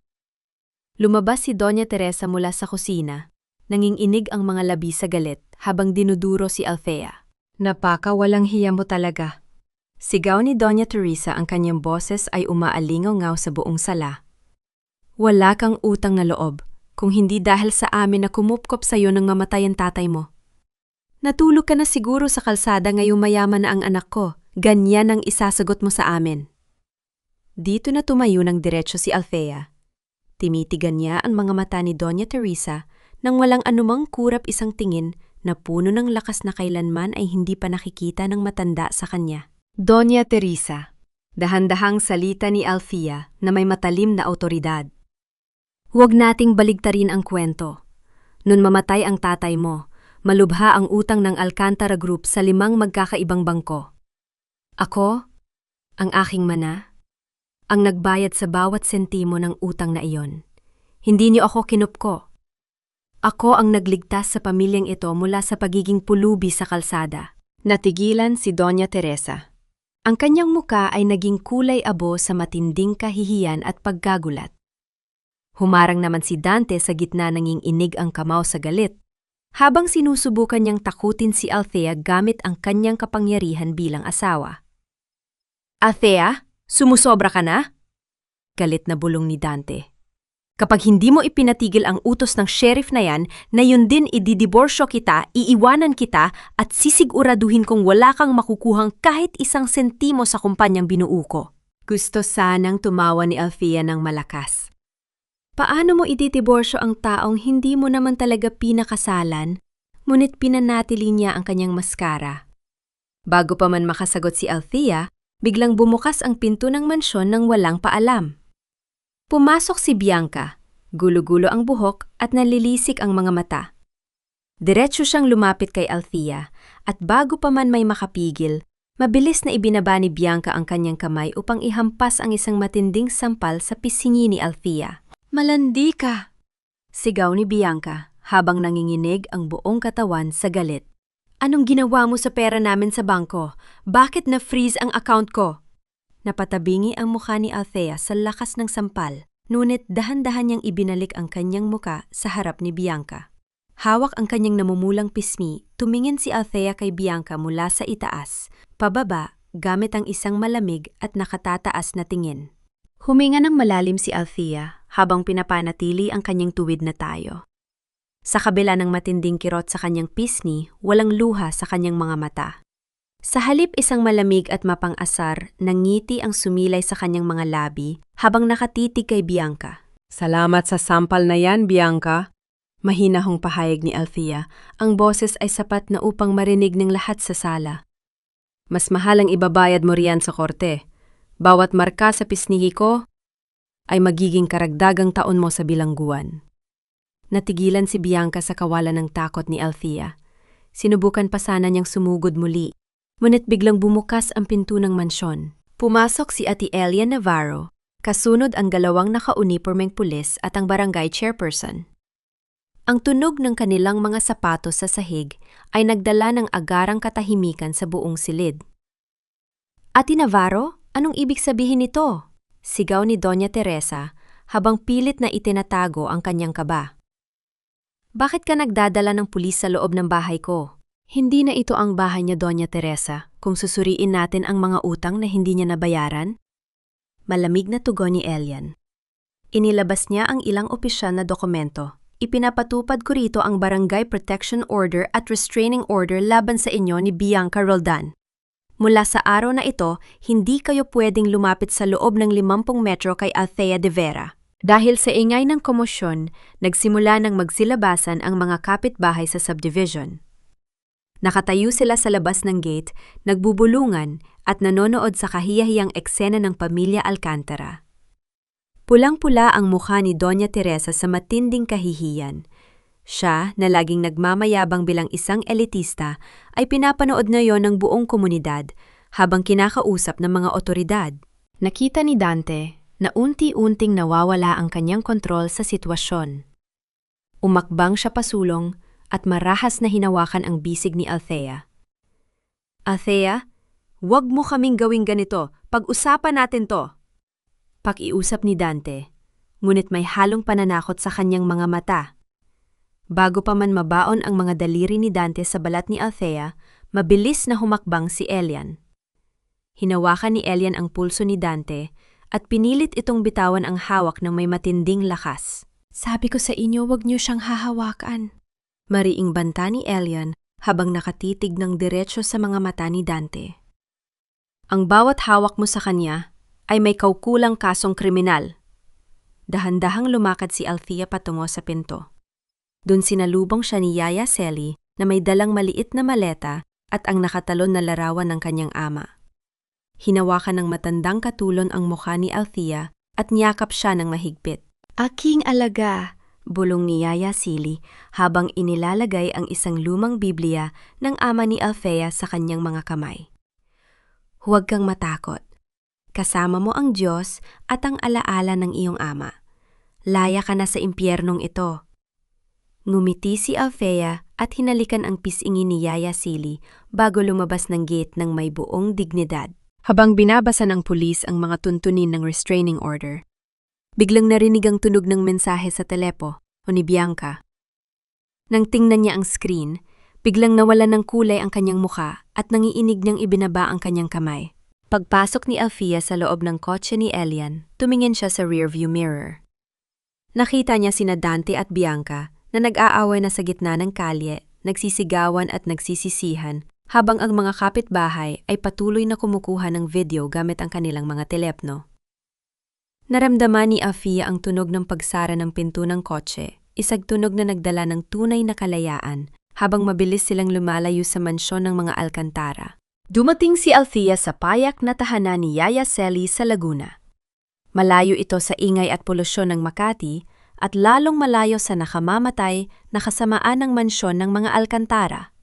Lumabas si Doña Teresa mula sa kusina. Nanginginig ang mga labi sa galit habang dinuduro si Althea. Napaka-walang hiya mo talaga. Sigaw ni Doña Teresa, ang kanyang boses ay umaalingaw-ngaw sa buong sala. Wala kang utang na loob, kung hindi dahil sa amin na kumupkop sa iyo nang mamatay ang tatay mo. Natulog ka na siguro sa kalsada ngayong mayaman na ang anak ko, ganyan ang isasagot mo sa amin. Dito na tumayo ng diretsyo si Althea. Timitigan niya ang mga mata ni Doña Teresa nang walang anumang kurap, isang tingin na puno ng lakas na kailanman ay hindi pa nakikita ng matanda sa kanya. Doña Teresa, dahan-dahang salita ni Althea na may matalim na awtoridad. Huwag nating baligtarin ang kwento. Noon mamatay ang tatay mo, malubha ang utang ng Alcantara Group sa 5 magkakaibang bangko. Ako, ang aking mana, ang nagbayad sa bawat sentimo ng utang na iyon. Hindi niyo ako kinupko. Ako ang nagligtas sa pamilyang ito mula sa pagiging pulubi sa kalsada. Natigilan si Doña Teresa. Ang kanyang muka ay naging kulay abo sa matinding kahihiyan at pagkagulat. Humarang naman si Dante sa gitna, nanginginig ang kamao sa galit, habang sinusubukan niyang takutin si Althea gamit ang kanyang kapangyarihan bilang asawa. Althea, sumusobra ka na? Galit na bulong ni Dante. Kapag hindi mo ipinatigil ang utos ng sheriff na yun din ididiborsyo kita, iiwanan kita at sisiguraduhin kong wala kang makukuhang kahit 1 sentimo sa kumpanyang binuo ko. Gusto sanang tumawa ni Althea ng malakas. Paano mo ididiborsyo ang taong hindi mo naman talaga pinakasalan, ngunit pinanatili niya ang kanyang maskara? Bago pa man makasagot si Althea, biglang bumukas ang pinto ng mansyon nang walang paalam. Pumasok si Bianca, gulo-gulo ang buhok at nalilisik ang mga mata. Diretso siyang lumapit kay Althea at bago pa man may makapigil, mabilis na ibinaba ni Bianca ang kanyang kamay upang ihampas ang isang matinding sampal sa pisngi ni Althea. Malandi ka! Sigaw ni Bianca habang nanginginig ang buong katawan sa galit. Anong ginawa mo sa pera namin sa bangko? Bakit na-freeze ang account ko? Napatabingi ang mukha ni Althea sa lakas ng sampal, ngunit dahan-dahan niyang ibinalik ang kanyang muka sa harap ni Bianca. Hawak ang kanyang namumulang pismi, tumingin si Althea kay Bianca mula sa itaas, pababa, gamit ang isang malamig at nakatataas na tingin. Huminga ng malalim si Althea habang pinapanatili ang kanyang tuwid na tayo. Sa kabila ng matinding kirot sa kanyang pisngi, walang luha sa kanyang mga mata. Sa halip, isang malamig at mapang-asar na ngiti ang sumilay sa kanyang mga labi habang nakatitig kay Bianca. Salamat sa sampal na yan, Bianca. Mahinahong pahayag ni Althea. Ang boses ay sapat na upang marinig ng lahat sa sala. Mas mahal ang ibabayad mo riyan sa korte. Bawat marka sa pisngi ko, ay magiging karagdagang taon mo sa bilangguan. Natigilan si Bianca sa kawalan ng takot ni Althea. Sinubukan pa sana niyang sumugod muli, ngunit biglang bumukas ang pinto ng mansyon. Pumasok si Ate Elian Navarro, kasunod ang 2 naka-unipormeng pulis at ang barangay chairperson. Ang tunog ng kanilang mga sapatos sa sahig ay nagdala ng agarang katahimikan sa buong silid. Ate Navarro, anong ibig sabihin nito? Sigaw ni Doña Teresa habang pilit na itinatago ang kanyang kaba. Bakit ka nagdadala ng pulis sa loob ng bahay ko? Hindi na ito ang bahay niya, Doña Teresa, kung susuriin natin ang mga utang na hindi niya nabayaran. Malamig na tugon ni Elian. Inilabas niya ang ilang opisyal na dokumento. Ipinapatupad ko rito ang Barangay Protection Order at Restraining Order laban sa inyo ni Bianca Roldan. Mula sa araw na ito, hindi kayo pwedeng lumapit sa loob ng 50 metro kay Althea de Vera. Dahil sa ingay ng komosyon, nagsimula ng magsilabasan ang mga kapitbahay sa subdivision. Nakatayo sila sa labas ng gate, nagbubulungan at nanonood sa kahiyahiyang eksena ng pamilya Alcantara. Pulang-pula ang mukha ni Doña Teresa sa matinding kahihiyan. Siya, na laging nagmamayabang bilang isang elitista, ay pinapanood ngayon ng buong komunidad habang kinakausap ng mga otoridad. Nakita ni Dante na unti-unting nawawala ang kanyang kontrol sa sitwasyon. Umakbang siya pasulong at marahas na hinawakan ang bisig ni Althea. Althea, huwag mo kaming gawing ganito. Pag-usapan natin to. Pakiusap ni Dante, ngunit may halong pananakot sa kanyang mga mata. Bago pa man mabaon ang mga daliri ni Dante sa balat ni Althea, mabilis na humakbang si Elian. Hinawakan ni Elian ang pulso ni Dante at pinilit itong bitawan ang hawak ng may matinding lakas. Sabi ko sa inyo, wag niyo siyang hahawakan. Mariing banta ni Elian habang nakatitig ng diretsyo sa mga mata ni Dante. Ang bawat hawak mo sa kanya ay may kaukulang kasong kriminal. Dahan-dahang lumakad si Althea patungo sa pinto. Doon sinalubong siya ni Yaya Selly na may dalang maliit na maleta at ang nakatalon na larawan ng kanyang ama. Hinawakan ng matandang katulon ang mukha ni Althea at niyakap siya ng mahigpit. Aking alaga, bulong ni Yaya Selly habang inilalagay ang isang lumang Biblia ng ama ni Althea sa kanyang mga kamay. Huwag kang matakot. Kasama mo ang Diyos at ang alaala ng iyong ama. Laya ka na sa impyernong ito. Ngumiti si Althea at hinalikan ang pisngi ni Yaya Selly bago lumabas ng gate ng may buong dignidad. Habang binabasa ng pulis ang mga tuntunin ng restraining order, biglang narinig ang tunog ng mensahe sa telepo o ni Bianca. Nang tingnan niya ang screen, biglang nawalan ng kulay ang kanyang mukha at nangiinig niyang ibinaba ang kanyang kamay. Pagpasok ni Althea sa loob ng kotse ni Elian, tumingin siya sa rearview mirror. Nakita niya sina Dante at Bianca na nag-aaway na sa gitna ng kalye, nagsisigawan at nagsisisihan, habang ang mga kapitbahay ay patuloy na kumukuha ng video gamit ang kanilang mga telepno. Naramdaman ni Althea ang tunog ng pagsara ng pinto ng kotse, isang tunog na nagdala ng tunay na kalayaan habang mabilis silang lumalayo sa mansyon ng mga Alcantara. Dumating si Althea sa payak na tahanan ni Yaya Selly sa Laguna. Malayo ito sa ingay at polusyon ng Makati at lalong malayo sa nakamamatay na kasamaan ng mansyon ng mga Alcantara.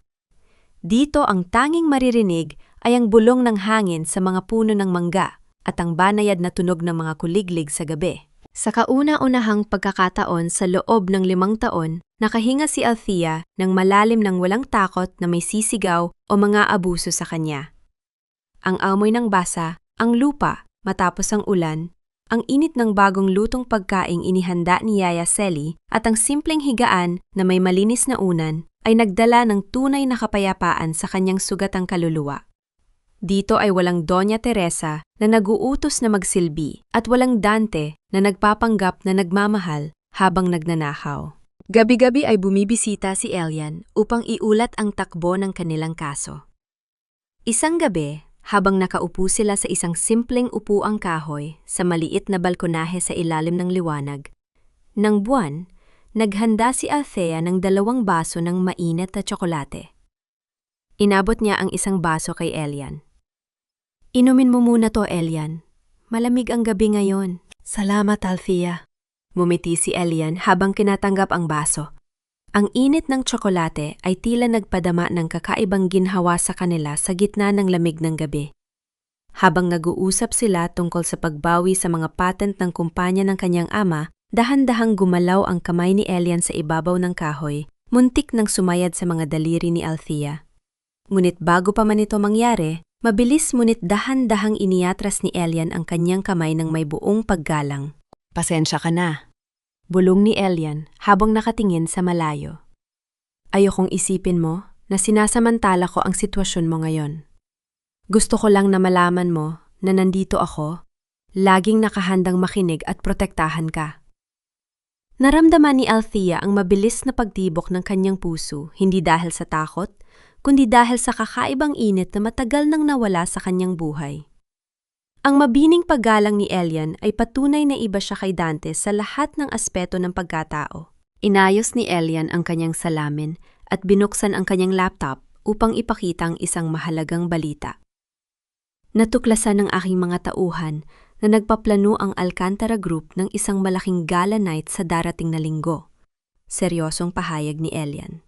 Dito ang tanging maririnig ay ang bulong ng hangin sa mga puno ng mangga at ang banayad na tunog ng mga kuliglig sa gabi. Sa kauna-unahang pagkakataon sa loob ng 5 taon, nakahinga si Althea ng malalim ng walang takot na may sisigaw o mga abuso sa kanya. Ang amoy ng basa, ang lupa, matapos ang ulan, ang init ng bagong lutong pagkaing inihanda ni Yaya Selly at ang simpleng higaan na may malinis na unan ay nagdala ng tunay na kapayapaan sa kanyang sugatang kaluluwa. Dito ay walang Doña Teresa na naguutos na magsilbi at walang Dante na nagpapanggap na nagmamahal habang nagnanakaw. Gabi-gabi ay bumibisita si Elian upang iulat ang takbo ng kanilang kaso. Isang gabi, habang nakaupo sila sa isang simpleng upuang kahoy sa maliit na balkonahe sa ilalim ng liwanag, ng buwan, naghanda si Althea ng 2 baso ng mainit na tsokolate. Inabot niya ang isang baso kay Elian. Inumin mo muna to, Elian. Malamig ang gabi ngayon. Salamat, Althea. Ngumiti si Elian habang kinatanggap ang baso. Ang init ng tsokolate ay tila nagpadama ng kakaibang ginhawa sa kanila sa gitna ng lamig ng gabi. Habang nag-uusap sila tungkol sa pagbawi sa mga patent ng kumpanya ng kanyang ama, dahan-dahang gumalaw ang kamay ni Elian sa ibabaw ng kahoy, muntik nang sumayad sa mga daliri ni Althea. Ngunit bago pa man ito mangyari, mabilis ngunit dahan-dahang iniatras ni Elian ang kanyang kamay ng may buong paggalang. Pasensya ka na. Bulong ni Elian habang nakatingin sa malayo. Ayokong isipin mo na sinasamantala ko ang sitwasyon mo ngayon. Gusto ko lang na malaman mo na nandito ako, laging nakahandang makinig at protektahan ka. Naramdaman ni Althea ang mabilis na pagtibok ng kanyang puso, hindi dahil sa takot, kundi dahil sa kakaibang init na matagal nang nawala sa kanyang buhay. Ang mabining paggalang ni Elian ay patunay na iba siya kay Dante sa lahat ng aspeto ng pagkatao. Inayos ni Elian ang kanyang salamin at binuksan ang kanyang laptop upang ipakita ang isang mahalagang balita. Natuklasan ng aking mga tauhan na nagpaplano ang Alcantara Group ng isang malaking gala night sa darating na linggo. Seryosong pahayag ni Elian.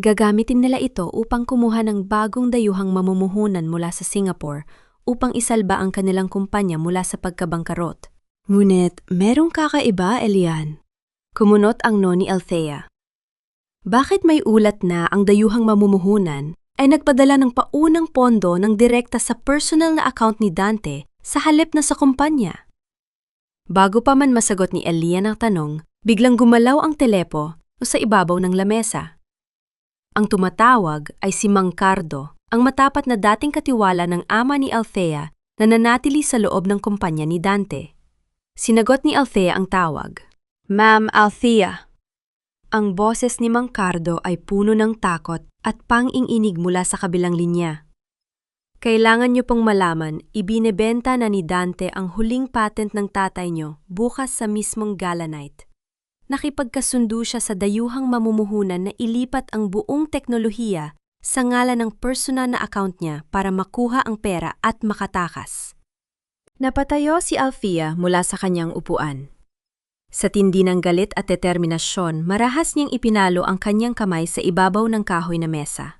Gagamitin nila ito upang kumuha ng bagong dayuhang mamumuhunan mula sa Singapore upang isalba ang kanilang kumpanya mula sa pagkabangkarot. Ngunit merong kakaiba, Elian. Kumunot ang no ni Althea. Bakit may ulat na ang dayuhang mamumuhunan ay nagpadala ng paunang pondo ng direkta sa personal na account ni Dante sa halip na sa kumpanya? Bago pa man masagot ni Elian ang tanong, biglang gumalaw ang telepo o sa ibabaw ng lamesa. Ang tumatawag ay si Mang Cardo, ang matapat na dating katiwala ng ama ni Althea na nanatili sa loob ng kumpanya ni Dante. Sinagot ni Althea ang tawag. Ma'am Althea. Ang boses ni Mang Cardo ay puno ng takot at pang-inginig mula sa kabilang linya. Kailangan niyo pong malaman, ibinebenta na ni Dante ang huling patent ng tatay niyo bukas sa mismong gala night. Nakipagkasundo siya sa dayuhang mamumuhunan na ilipat ang buong teknolohiya sa ngalan ng personal na account niya para makuha ang pera at makatakas. Napatayo si Althea mula sa kanyang upuan. Sa tindi ng galit at determinasyon, marahas niyang ipinalo ang kanyang kamay sa ibabaw ng kahoy na mesa.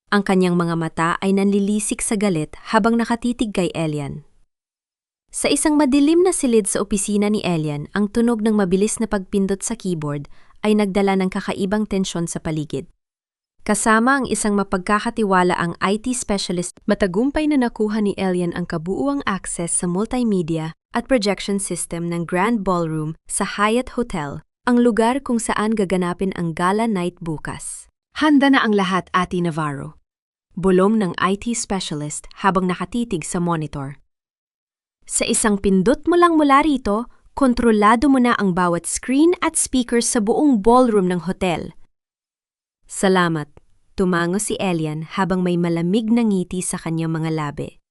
Ang kanyang mga mata ay nanlilisik sa galit habang nakatitig kay Elian. Sa isang madilim na silid sa opisina ni Elian, ang tunog ng mabilis na pagpindot sa keyboard ay nagdala ng kakaibang tensyon sa paligid. Kasama ang isang mapagkakatiwala ang IT specialist, matagumpay na nakuha ni Elian ang kabuuang access sa multimedia at projection system ng Grand Ballroom sa Hyatt Hotel, ang lugar kung saan gaganapin ang gala night bukas. Handa na ang lahat, Ate Navarro. Bulong ng IT specialist habang nakatitig sa monitor. Sa isang pindot mo lang mula rito, kontrolado mo na ang bawat screen at speakers sa buong ballroom ng hotel. Salamat, tumango si Elian habang may malamig na ngiti sa kanyang mga labi.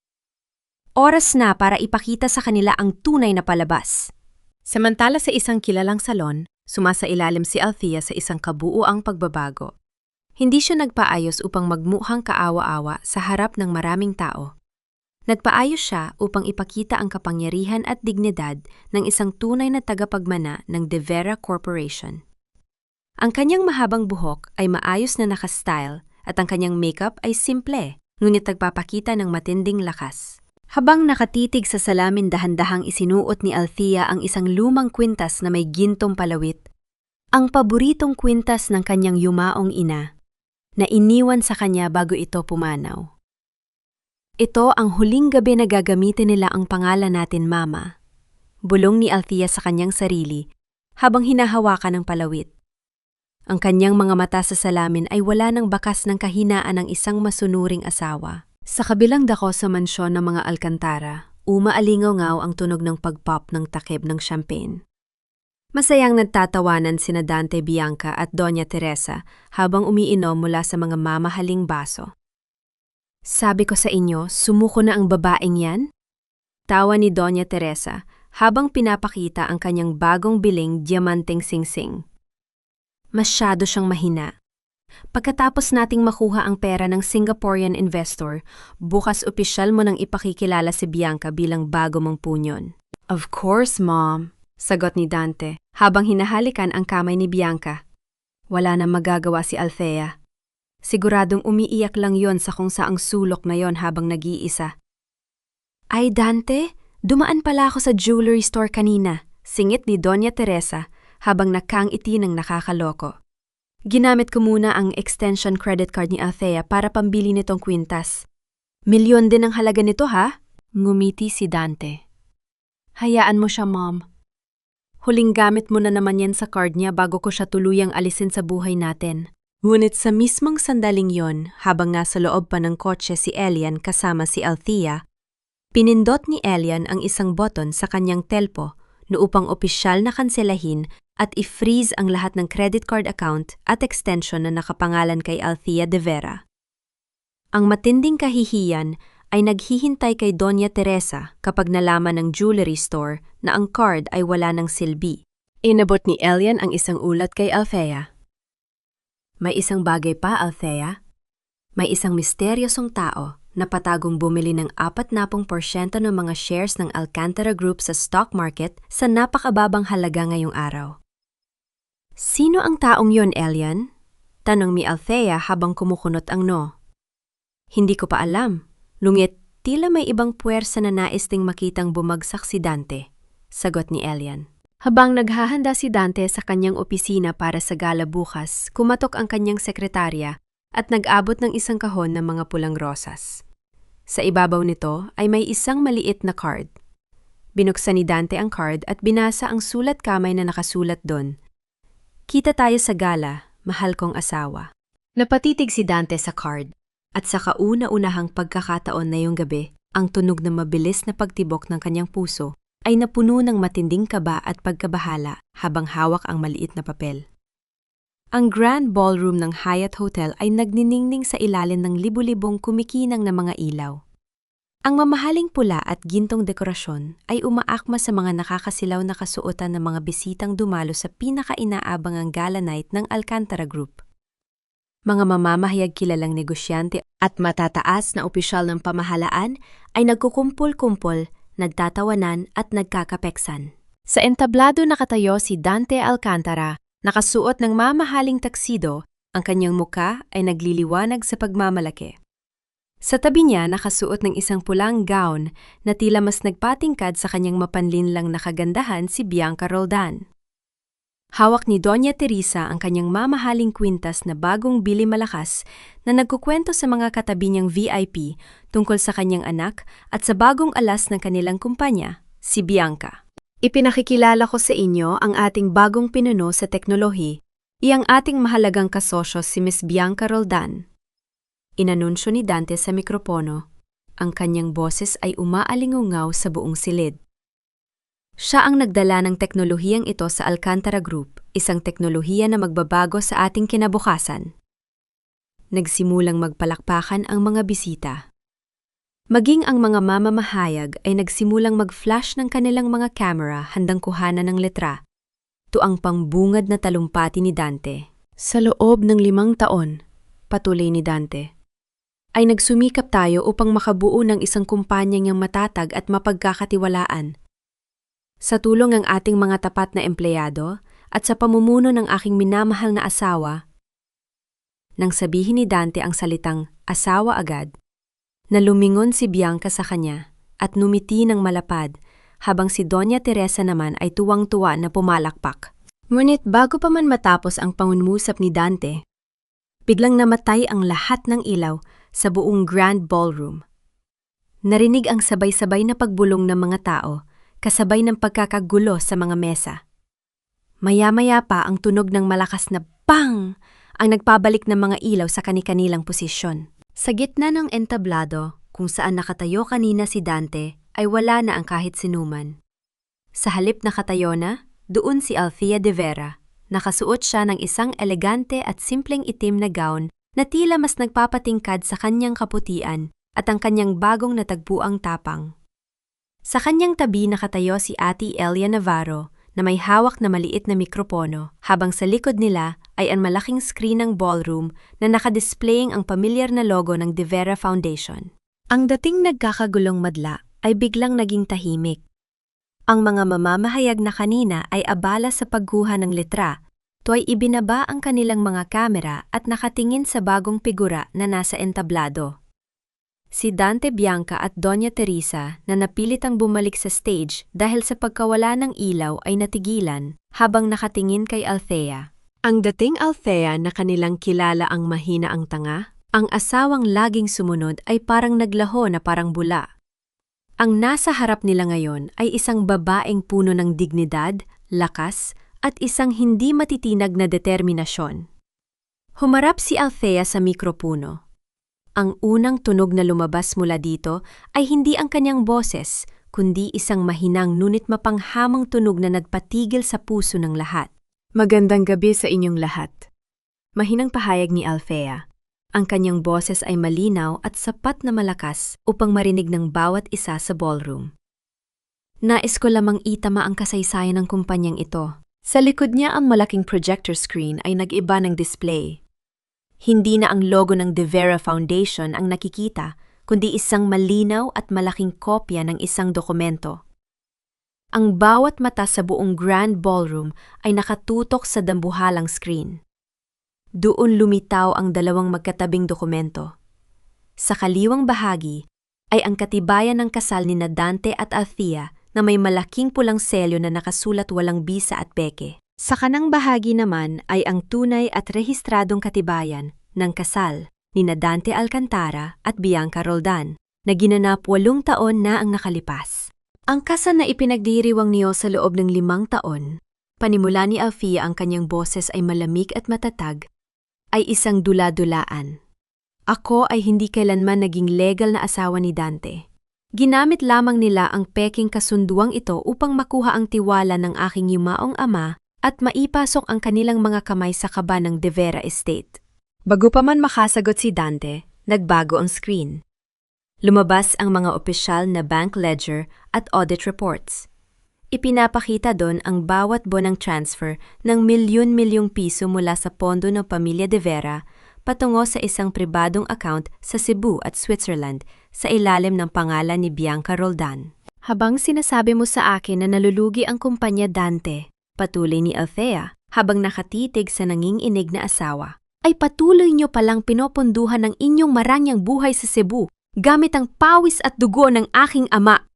Oras na para ipakita sa kanila ang tunay na palabas. Samantala sa isang kilalang salon, sumasailalim si Althea sa isang kabuuang pagbabago. Hindi siya nagpaayos upang magmukhang kaawa-awa sa harap ng maraming tao. Nagpaayos siya upang ipakita ang kapangyarihan at dignidad ng isang tunay na tagapagmana ng De Vera Corporation. Ang kanyang mahabang buhok ay maayos na nakastyle at ang kanyang makeup ay simple, ngunit nagpapakita ng matinding lakas. Habang nakatitig sa salamin, dahan-dahang isinuot ni Althea ang isang lumang kwintas na may gintong palawit. Ang paboritong kwintas ng kanyang yumaong ina, na iniwan sa kanya bago ito pumanaw. Ito ang huling gabi na gagamitin nila ang pangalan natin, Mama. Bulong ni Althea sa kanyang sarili habang hinahawakan ng palawit. Ang kanyang mga mata sa salamin ay wala ng bakas ng kahinaan ng isang masunuring asawa. Sa kabilang dako sa mansyon ng mga Alcantara, umaalingaw-ngaw ang tunog ng pagpop ng takip ng champagne. Masayang nagtatawanan sina Dante Bianca at Doña Teresa habang umiinom mula sa mga mamahaling baso. Sabi ko sa inyo, sumuko na ang babaeng yan? Tawa ni Doña Teresa habang pinapakita ang kanyang bagong biling diamanteng singsing. Masyado siyang mahina. Pagkatapos nating makuha ang pera ng Singaporean investor, bukas opisyal mo nang ipakikilala si Bianca bilang bago mong punyon. Of course, Mom, sagot ni Dante habang hinahalikan ang kamay ni Bianca. Wala na magagawa si Althea. Siguradong umiiyak lang yon sa kung saang sulok na yon habang nag-iisa. Ay Dante, dumaan pala ako sa jewelry store kanina, singit ni Doña Teresa habang nakangiti ng nakakaloko. Ginamit ko muna ang extension credit card ni Althea para pambili nitong kwintas. Milyon din ang halaga nito ha? Ngumiti si Dante. Hayaan mo siya, Mom. Huling gamit mo na naman yan sa card niya bago ko siya tuluyang alisin sa buhay natin. Ngunit sa mismong sandaling yon, habang nasa loob pa ng kotse si Elian kasama si Althea, pinindot ni Elian ang isang button sa kanyang telpo na upang opisyal na kanselahin at i-freeze ang lahat ng credit card account at extension na nakapangalan kay Althea de Vera. Ang matinding kahihiyan ay naghihintay kay Doña Teresa kapag nalaman ng jewelry store na ang card ay wala ng silbi. Inabot ni Elian ang isang ulat kay Althea. May isang bagay pa, Althea. May isang misteryosong tao na patagong bumili ng 40% ng mga shares ng Alcantara Group sa stock market sa napakababang halaga ngayong araw. Sino ang taong yon, Elian? Tanong ni Althea habang kumukunot ang no. Hindi ko pa alam. Lungit, tila may ibang puwersa na nais ding makitang bumagsak si Dante, sagot ni Elian. Habang naghahanda si Dante sa kanyang opisina para sa gala bukas, kumatok ang kanyang sekretarya at nag-abot ng isang kahon ng mga pulang rosas. Sa ibabaw nito ay may isang maliit na card. Binuksan ni Dante ang card at binasa ang sulat kamay na nakasulat doon. Kita tayo sa gala, mahal kong asawa. Napatitig si Dante sa card. At sa kauna-unahang pagkakataon na yung gabi, ang tunog na mabilis na pagtibok ng kanyang puso ay napuno ng matinding kaba at pagkabahala habang hawak ang maliit na papel. Ang Grand Ballroom ng Hyatt Hotel ay nagniningning sa ilalim ng libu-libong kumikinang na mga ilaw. Ang mamahaling pula at gintong dekorasyon ay umaakma sa mga nakakasilaw na kasuotan ng mga bisitang dumalo sa pinaka-inaabangang gala night ng Alcantara Group. Mga mamamahayag kilalang negosyante at matataas na opisyal ng pamahalaan ay nagkukumpul-kumpol, nagtatawanan at nagkakapeksan. Sa entablado nakatayo si Dante Alcantara, nakasuot ng mamahaling taksido, ang kanyang muka ay nagliliwanag sa pagmamalaki. Sa tabi niya nakasuot ng isang pulang gown na tila mas nagpatingkad sa kanyang mapanlinlang na kagandahan si Bianca Roldan. Hawak ni Doña Teresa ang kanyang mamahaling kwintas na bagong bili malakas na nagkukwento sa mga katabi niyang VIP tungkol sa kanyang anak at sa bagong alas ng kanilang kumpanya, si Bianca. Ipinakikilala ko sa inyo ang ating bagong pinuno sa teknolohi, iyang ating mahalagang kasosyo si Miss Bianca Roldan. Inanunsyo ni Dante sa mikropono. Ang kanyang boses ay umaalingungaw sa buong silid. Siya ang nagdala ng teknolohiyang ito sa Alcantara Group, isang teknolohiya na magbabago sa ating kinabukasan. Nagsimulang magpalakpakan ang mga bisita. Maging ang mga mamamahayag ay nagsimulang mag-flash ng kanilang mga camera handang kuhanan ng letra. Tuang pangbungad na talumpati ni Dante. Sa loob ng 5 taon, patuloy ni Dante, ay nagsumikap tayo upang makabuo ng isang kumpanya niyang matatag at mapagkakatiwalaan. Sa tulong ng ating mga tapat na empleyado at sa pamumuno ng aking minamahal na asawa. Nang sabihin ni Dante ang salitang asawa agad, na lumingon si Bianca sa kanya at numiti ng malapad habang si Doña Teresa naman ay tuwang-tuwa na pumalakpak. Ngunit bago pa man matapos ang pangungusap ni Dante, biglang namatay ang lahat ng ilaw sa buong Grand Ballroom. Narinig ang sabay-sabay na pagbulong ng mga tao kasabay ng pagkakagulo sa mga mesa. Maya-maya pa ang tunog ng malakas na bang ang nagpabalik ng mga ilaw sa kani-kanilang posisyon. Sa gitna ng entablado, kung saan nakatayo kanina si Dante, ay wala na ang kahit sinuman. Sa halip na katayo na, doon si Althea de Vera. Nakasuot siya ng isang elegante at simpleng itim na gown na tila mas nagpapatingkad sa kanyang kaputian at ang kanyang bagong natagpuang tapang. Sa kanyang tabi nakatayo si Ate Elia Navarro na may hawak na maliit na mikropono habang sa likod nila ay ang malaking screen ng ballroom na nakadisplaying ang pamilyar na logo ng De Vera Foundation. Ang dating nagkakagulong madla ay biglang naging tahimik. Ang mga mamamahayag na kanina ay abala sa pagguha ng letra. Tuwa'y ibinaba ang kanilang mga kamera at nakatingin sa bagong figura na nasa entablado. Si Dante Bianca at Doña Teresa na napilitang bumalik sa stage dahil sa pagkawala ng ilaw ay natigilan habang nakatingin kay Althea. Ang dating Althea na kanilang kilala ang mahina ang tanga, ang asawang laging sumunod ay parang naglaho na parang bula. Ang nasa harap nila ngayon ay isang babaeng puno ng dignidad, lakas, at isang hindi matitinag na determinasyon. Humarap si Althea sa mikropuno. Ang unang tunog na lumabas mula dito ay hindi ang kanyang boses, kundi isang mahinang ngunit mapanghamang tunog na nagpatigil sa puso ng lahat. Magandang gabi sa inyong lahat. Mahinang pahayag ni Althea. Ang kanyang boses ay malinaw at sapat na malakas upang marinig ng bawat isa sa ballroom. Nais ko lamang itama ang kasaysayan ng kumpanyang ito. Sa likod niya ang malaking projector screen ay nag-iba ng display. Hindi na ang logo ng De Vera Foundation ang nakikita, kundi isang malinaw at malaking kopya ng isang dokumento. Ang bawat mata sa buong Grand Ballroom ay nakatutok sa dambuhalang screen. Doon lumitaw ang dalawang magkatabing dokumento. Sa kaliwang bahagi ay ang katibayan ng kasal ni Dante at Althea na may malaking pulang selyo na nakasulat walang bisa at peke. Sa kanang bahagi naman ay ang tunay at rehistradong katibayan ng kasal ni Dante Alcantara at Bianca Roldan na ginanap 8 taon na ang nakalipas. Ang kasal na ipinagdiriwang niyo sa loob ng 5 taon, panimula ni Althea ang kanyang boses ay malamig at matatag, ay isang dula-dulaan. Ako ay hindi kailanman naging legal na asawa ni Dante. Ginamit lamang nila ang peking kasunduang ito upang makuha ang tiwala ng aking yumaong ama at maipasok ang kanilang mga kamay sa kaba ng De Vera Estate. Bago pa man makasagot si Dante, nagbago ang screen. Lumabas ang mga opisyal na bank ledger at audit reports. Ipinapakita doon ang bawat buwanang transfer ng milyon-milyong piso mula sa pondo ng pamilya De Vera patungo sa isang pribadong account sa Cebu at Switzerland sa ilalim ng pangalan ni Bianca Roldan. Habang sinasabi mo sa akin na nalulugi ang kumpanya Dante, patuloy ni Althea habang nakatitig sa nanginginig na asawa, ay patuloy niyo palang pinoponduhan ng inyong maranyang buhay sa Cebu gamit ang pawis at dugo ng aking ama.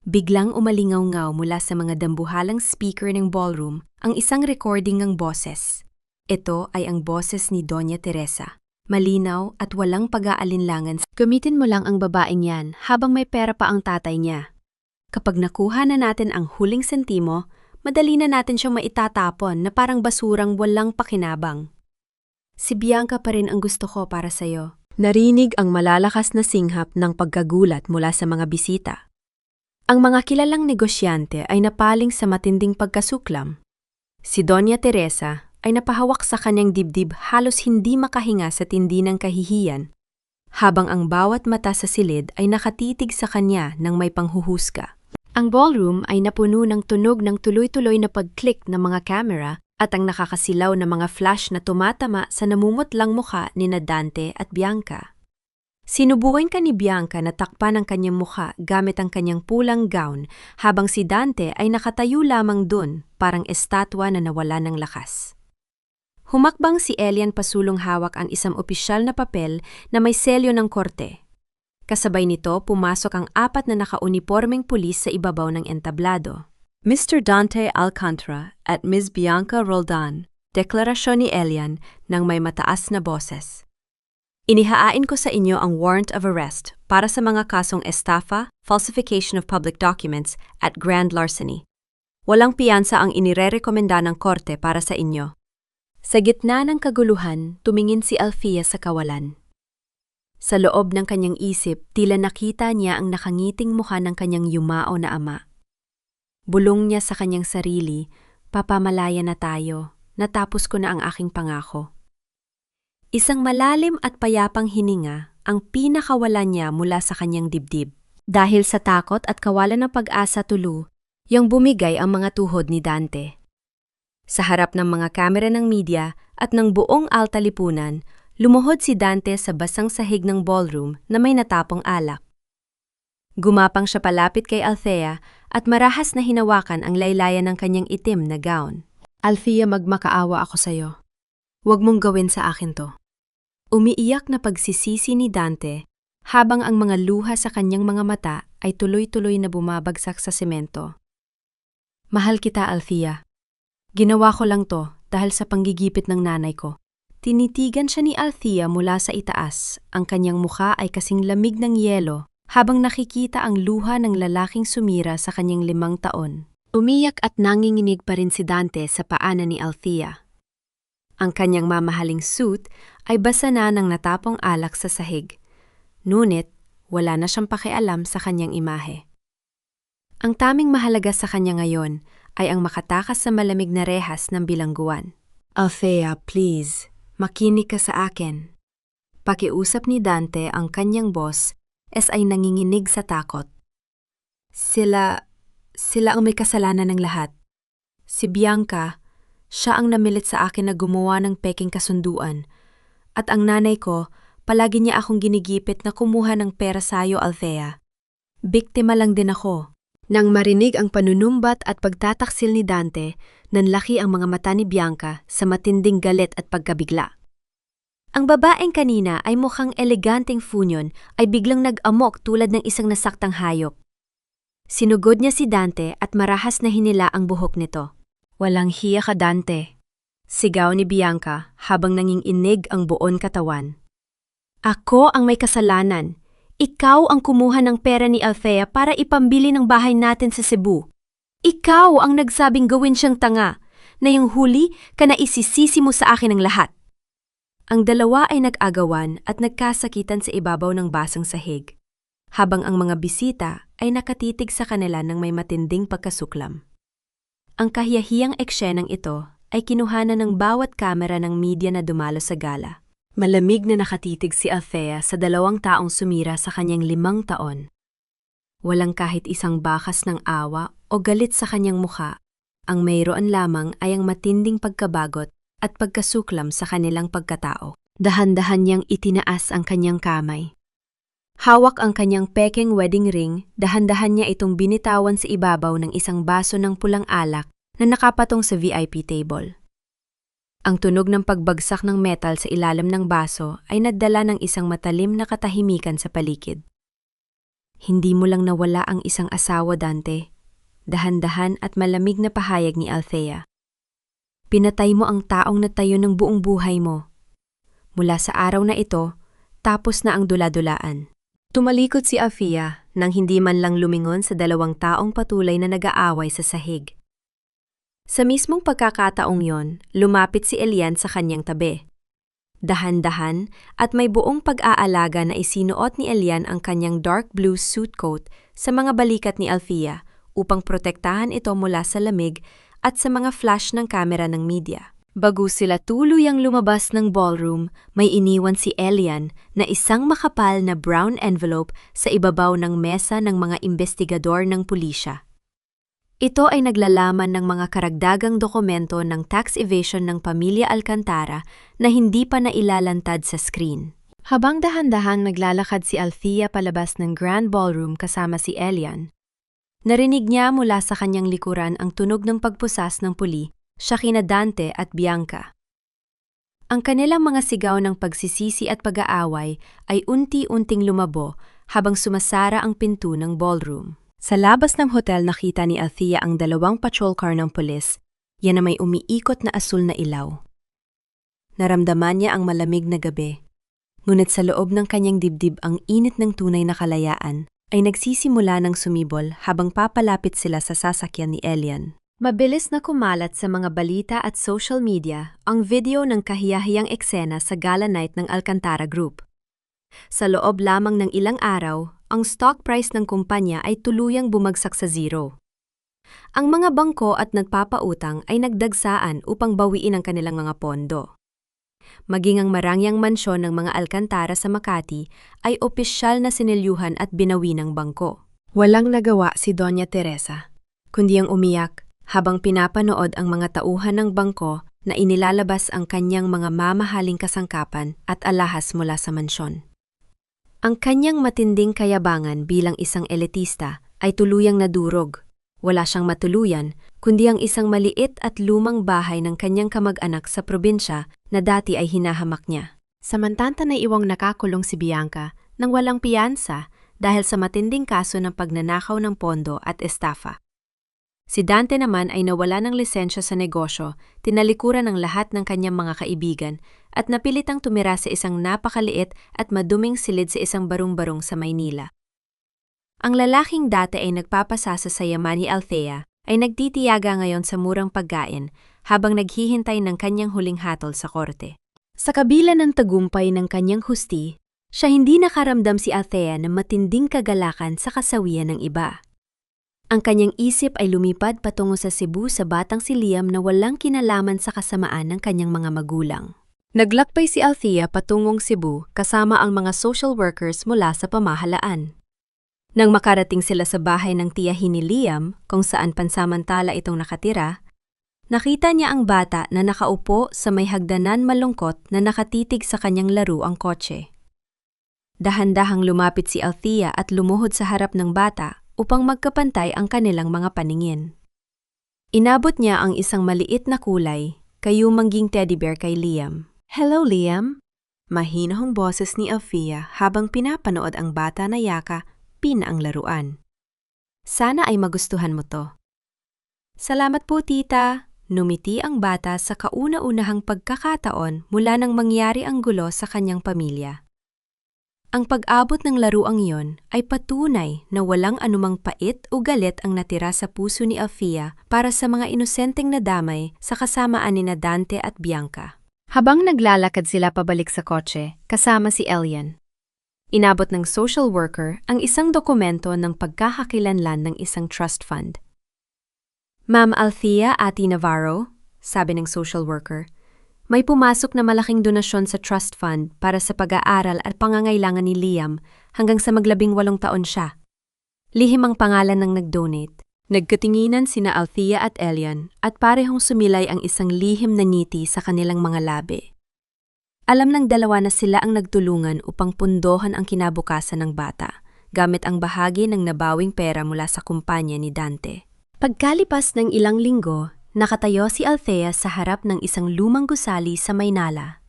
Biglang umalingaw-ngaw mula sa mga dambuhalang speaker ng ballroom ang isang recording ng boses. Ito ay ang boses ni Doña Teresa. Malinaw at walang pag-aalinlangan. Gamitin mo lang ang babaeng yan habang may pera pa ang tatay niya. Kapag nakuha na natin ang huling sentimo, madali na natin siyang maitatapon na parang basurang walang pakinabang. Si Bianca pa rin ang gusto ko para sa'yo. Narinig ang malalakas na singhap ng pagkagulat mula sa mga bisita. Ang mga kilalang negosyante ay napaling sa matinding pagkasuklam. Si Doña Teresa ay napahawak sa kanyang dibdib halos hindi makahinga sa tindi ng kahihiyan, habang ang bawat mata sa silid ay nakatitig sa kanya ng may panghuhusga. Ang ballroom ay napuno ng tunog ng tuloy-tuloy na pag-click ng mga camera at ang nakakasilaw na mga flash na tumatama sa namumutlang mukha ni Dante at Bianca. Sinubukan ka ni Bianca na takpan ang kanyang mukha gamit ang kanyang pulang gown habang si Dante ay nakatayo lamang dun parang estatwa na nawala ng lakas. Humakbang si Elian pasulong hawak ang isang opisyal na papel na may selyo ng korte. Kasabay nito, pumasok ang 4 na nakaunipormeng pulis sa ibabaw ng entablado. Mr. Dante Alcantara at Ms. Bianca Roldan, deklarasyon ni Elian ng may mataas na boses. Inihain ko sa inyo ang warrant of arrest para sa mga kasong estafa, falsification of public documents at grand larceny. Walang piyansa ang inirerekomenda ng korte para sa inyo. Sa gitna ng kaguluhan, tumingin si Althea sa kawalan. Sa loob ng kanyang isip, tila nakita niya ang nakangiting mukha ng kanyang yumao na ama. Bulong niya sa kanyang sarili, papamalaya na tayo, natapos ko na ang aking pangako. Isang malalim at payapang hininga ang pinakawalan niya mula sa kanyang dibdib. Dahil sa takot at kawalan ng pag-asa tulo, yung bumigay ang mga tuhod ni Dante. Sa harap ng mga kamera ng media at ng buong alta lipunan, lumuhod si Dante sa basang sahig ng ballroom na may natapong alak. Gumapang siya palapit kay Althea at marahas na hinawakan ang laylayan ng kanyang itim na gown. Althea, magmakaawa ako sa'yo. Huwag mong gawin sa akin to. Umiiyak na pagsisisi ni Dante habang ang mga luha sa kanyang mga mata ay tuloy-tuloy na bumabagsak sa semento. Mahal kita, Althea. Ginawa ko lang to dahil sa panggigipit ng nanay ko. Tinitigan siya ni Althea mula sa itaas. Ang kanyang mukha ay kasing lamig ng yelo habang nakikita ang luha ng lalaking sumira sa kanyang 5 taon. Umiyak at nanginginig pa rin si Dante sa paanan ni Althea. Ang kanyang mamahaling suit ay basa na ng natapong alak sa sahig. Ngunit, wala na siyang pakialam sa kanyang imahe. Ang taming mahalaga sa kanya ngayon ay ang makatakas sa malamig na rehas ng bilangguan. Althea, please, makinig ka sa akin. Pakiusap ni Dante ang kanyang boss ay nanginginig sa takot. Sila ang may kasalanan ng lahat. Si Bianca, siya ang namilit sa akin na gumawa ng peking kasunduan. At ang nanay ko, palagi niya akong ginigipit na kumuha ng pera sayo, Althea. Biktima lang din ako. Nang marinig ang panunumbat at pagtataksil ni Dante, nanlaki ang mga mata ni Bianca sa matinding galit at pagkabigla. Ang babaeng kanina ay mukhang eleganteng funyon ay biglang nag-amok tulad ng isang nasaktang hayop. Sinugod niya si Dante at marahas na hinila ang buhok nito. Walang hiya ka, Dante. Sigaw ni Bianca habang nanginginig ang buon katawan. Ako ang may kasalanan. Ikaw ang kumuha ng pera ni Althea para ipambili ng bahay natin sa Cebu. Ikaw ang nagsabing gawin siyang tanga, na yung huli ka na isisisi mo sa akin ang lahat. Ang dalawa ay nag-agawan at nagkasakitan sa ibabaw ng basang sahig, habang ang mga bisita ay nakatitig sa kanila ng may matinding pagkasuklam. Ang kahiyahiyang eksenang ito ay kinuhanan ng bawat kamera ng media na dumalo sa gala. Malamig na nakatitig si Althea sa 2 taong sumira sa kanyang 5 taon. Walang kahit isang bakas ng awa o galit sa kanyang mukha. Ang mayroon lamang ay ang matinding pagkabagot at pagkasuklam sa kanilang pagkatao. Dahan-dahan niyang itinaas ang kanyang kamay. Hawak ang kanyang peking wedding ring, dahan-dahan niya itong binitawan sa ibabaw ng isang baso ng pulang alak na nakapatong sa VIP table. Ang tunog ng pagbagsak ng metal sa ilalim ng baso ay nagdala ng isang matalim na katahimikan sa paligid. Hindi mo lang nawala ang isang asawa, Dante. Dahan-dahan at malamig na pahayag ni Althea. Pinatay mo ang taong natayo ng buong buhay mo. Mula sa araw na ito, tapos na ang dula-dulaan. Tumalikod si Althea nang hindi man lang lumingon sa 2 taong patuloy na nag-aaway sa sahig. Sa mismong pagkakataong yon, lumapit si Elian sa kanyang tabi. Dahan-dahan at may buong pag-aalaga na isinuot ni Elian ang kanyang dark blue suit coat sa mga balikat ni Althea upang protektahan ito mula sa lamig at sa mga flash ng kamera ng media. Bago sila tuluyang lumabas ng ballroom, may iniwan si Elian na isang makapal na brown envelope sa ibabaw ng mesa ng mga investigador ng pulisya. Ito ay naglalaman ng mga karagdagang dokumento ng tax evasion ng pamilya Alcantara na hindi pa nailalantad sa screen. Habang dahan-dahang naglalakad si Althea palabas ng Grand Ballroom kasama si Elian, narinig niya mula sa kanyang likuran ang tunog ng pagpusas ng puli, siya kina Dante at Bianca. Ang kanilang mga sigaw ng pagsisisi at pag-aaway ay unti-unting lumabo habang sumasara ang pinto ng ballroom. Sa labas ng hotel nakita ni Althea ang 2 patrol car ng pulis, yan na may umiikot na asul na ilaw. Naramdaman niya ang malamig na gabi. Ngunit sa loob ng kanyang dibdib ang init ng tunay na kalayaan ay nagsisimula ng sumibol habang papalapit sila sa sasakyan ni Elian. Mabilis na kumalat sa mga balita at social media ang video ng kahiyahiyang eksena sa gala night ng Alcantara Group. Sa loob lamang ng ilang araw, ang stock price ng kumpanya ay tuluyang bumagsak sa zero. Ang mga bangko at nagpapautang ay nagdagsaan upang bawiin ang kanilang mga pondo. Maging ang marangyang mansyon ng mga Alcantara sa Makati ay opisyal na sinilyuhan at binawi ng bangko. Walang nagawa si Doña Teresa, kundi ang umiyak habang pinapanood ang mga tauhan ng bangko na inilalabas ang kanyang mga mamahaling kasangkapan at alahas mula sa mansyon. Ang kanyang matinding kayabangan bilang isang elitista ay tuluyang nadurog Wala siyang matuluyan, kundi ang isang maliit at lumang bahay ng kanyang kamag-anak sa probinsya na dati ay hinahamak niya. Samantanta na iwang nakakulong si Bianca nang walang piyansa dahil sa matinding kaso ng pagnanakaw ng pondo at estafa. Si Dante naman ay nawala ng lisensya sa negosyo, tinalikuran ng lahat ng kanyang mga kaibigan at napilitang tumira sa isang napakaliit at maduming silid sa isang barong-barong sa Maynila. Ang lalaking dati ay nagpapasasa sa yaman ni Althea ay nagtitiyaga ngayon sa murang pagkain habang naghihintay ng kanyang huling hatol sa korte. Sa kabila ng tagumpay ng kanyang husti, siya hindi nakaramdam si Althea ng matinding kagalakan sa kasawian ng iba. Ang kanyang isip ay lumipad patungo sa Cebu sa batang si Liam na walang kinalaman sa kasamaan ng kanyang mga magulang. Naglakbay si Althea patungong Cebu kasama ang mga social workers mula sa pamahalaan. Nang makarating sila sa bahay ng tiyahin ni Liam, kung saan pansamantala itong nakatira, nakita niya ang bata na nakaupo sa may hagdanan malungkot na nakatitig sa kanyang laro ang kotse. Dahan-dahang lumapit si Althea at lumuhod sa harap ng bata upang magkapantay ang kanilang mga paningin. Inabot niya ang isang maliit na kulay, kayumangging teddy bear kay Liam. "Hello, Liam?" Mahinahong boses ni Althea habang pinapanood ang bata na yaka ang laruan. "Sana ay magustuhan mo to." "Salamat po, tita." Numiti ang bata sa kauna-unahang pagkakataon mula nang mangyari ang gulo sa kanyang pamilya. Ang pag-abot ng laruang iyon ay patunay na walang anumang pait o galit ang natira sa puso ni Althea para sa mga inosenteng nadamay sa kasamaan ni Dante at Bianca. Habang naglalakad sila pabalik sa kotse, kasama si Elian, inabot ng social worker ang isang dokumento ng pagkakakilanlan ng isang trust fund. "Ma'am Althea, Ate Navarro," sabi ng social worker, "may pumasok na malaking donasyon sa trust fund para sa pag-aaral at pangangailangan ni Liam hanggang sa mag-18 taon siya." Lihim ang pangalan ng nag-donate. Nagkatinginan sina Althea at Elian at parehong sumilay ang isang lihim na ngiti sa kanilang mga labi. Alam ng dalawa na sila ang nagtulungan upang pundohan ang kinabukasan ng bata, gamit ang bahagi ng nabawing pera mula sa kumpanya ni Dante. Pagkalipas ng ilang linggo, nakatayo si Althea sa harap ng isang lumang gusali sa Maynala.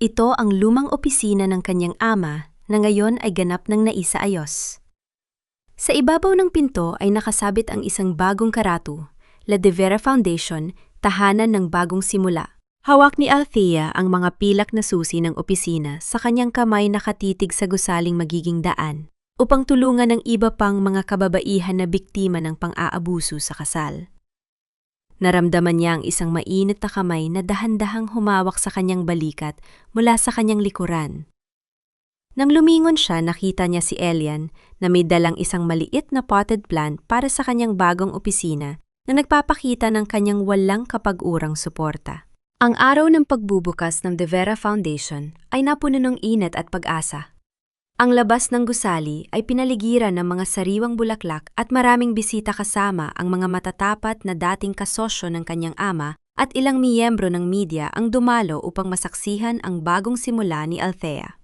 Ito ang lumang opisina ng kanyang ama na ngayon ay ganap ng naisaayos. Sa ibabaw ng pinto ay nakasabit ang isang bagong karatu, La De Vera Foundation, tahanan ng bagong simula. Hawak ni Althea ang mga pilak na susi ng opisina sa kanyang kamay nakatitig sa gusaling magiging daan upang tulungan ng iba pang mga kababaihan na biktima ng pang-aabuso sa kasal. Naramdaman niya ang isang mainit na kamay na dahan-dahang humawak sa kanyang balikat mula sa kanyang likuran. Nang lumingon siya, nakita niya si Elian na may dalang isang maliit na potted plant para sa kanyang bagong opisina na nagpapakita ng kanyang walang kapag-urang suporta. Ang araw ng pagbubukas ng De Vera Foundation ay napuno ng init at pag-asa. Ang labas ng gusali ay pinaligiran ng mga sariwang bulaklak at maraming bisita kasama ang mga matatapat na dating kasosyo ng kanyang ama at ilang miyembro ng media ang dumalo upang masaksihan ang bagong simula ni Althea.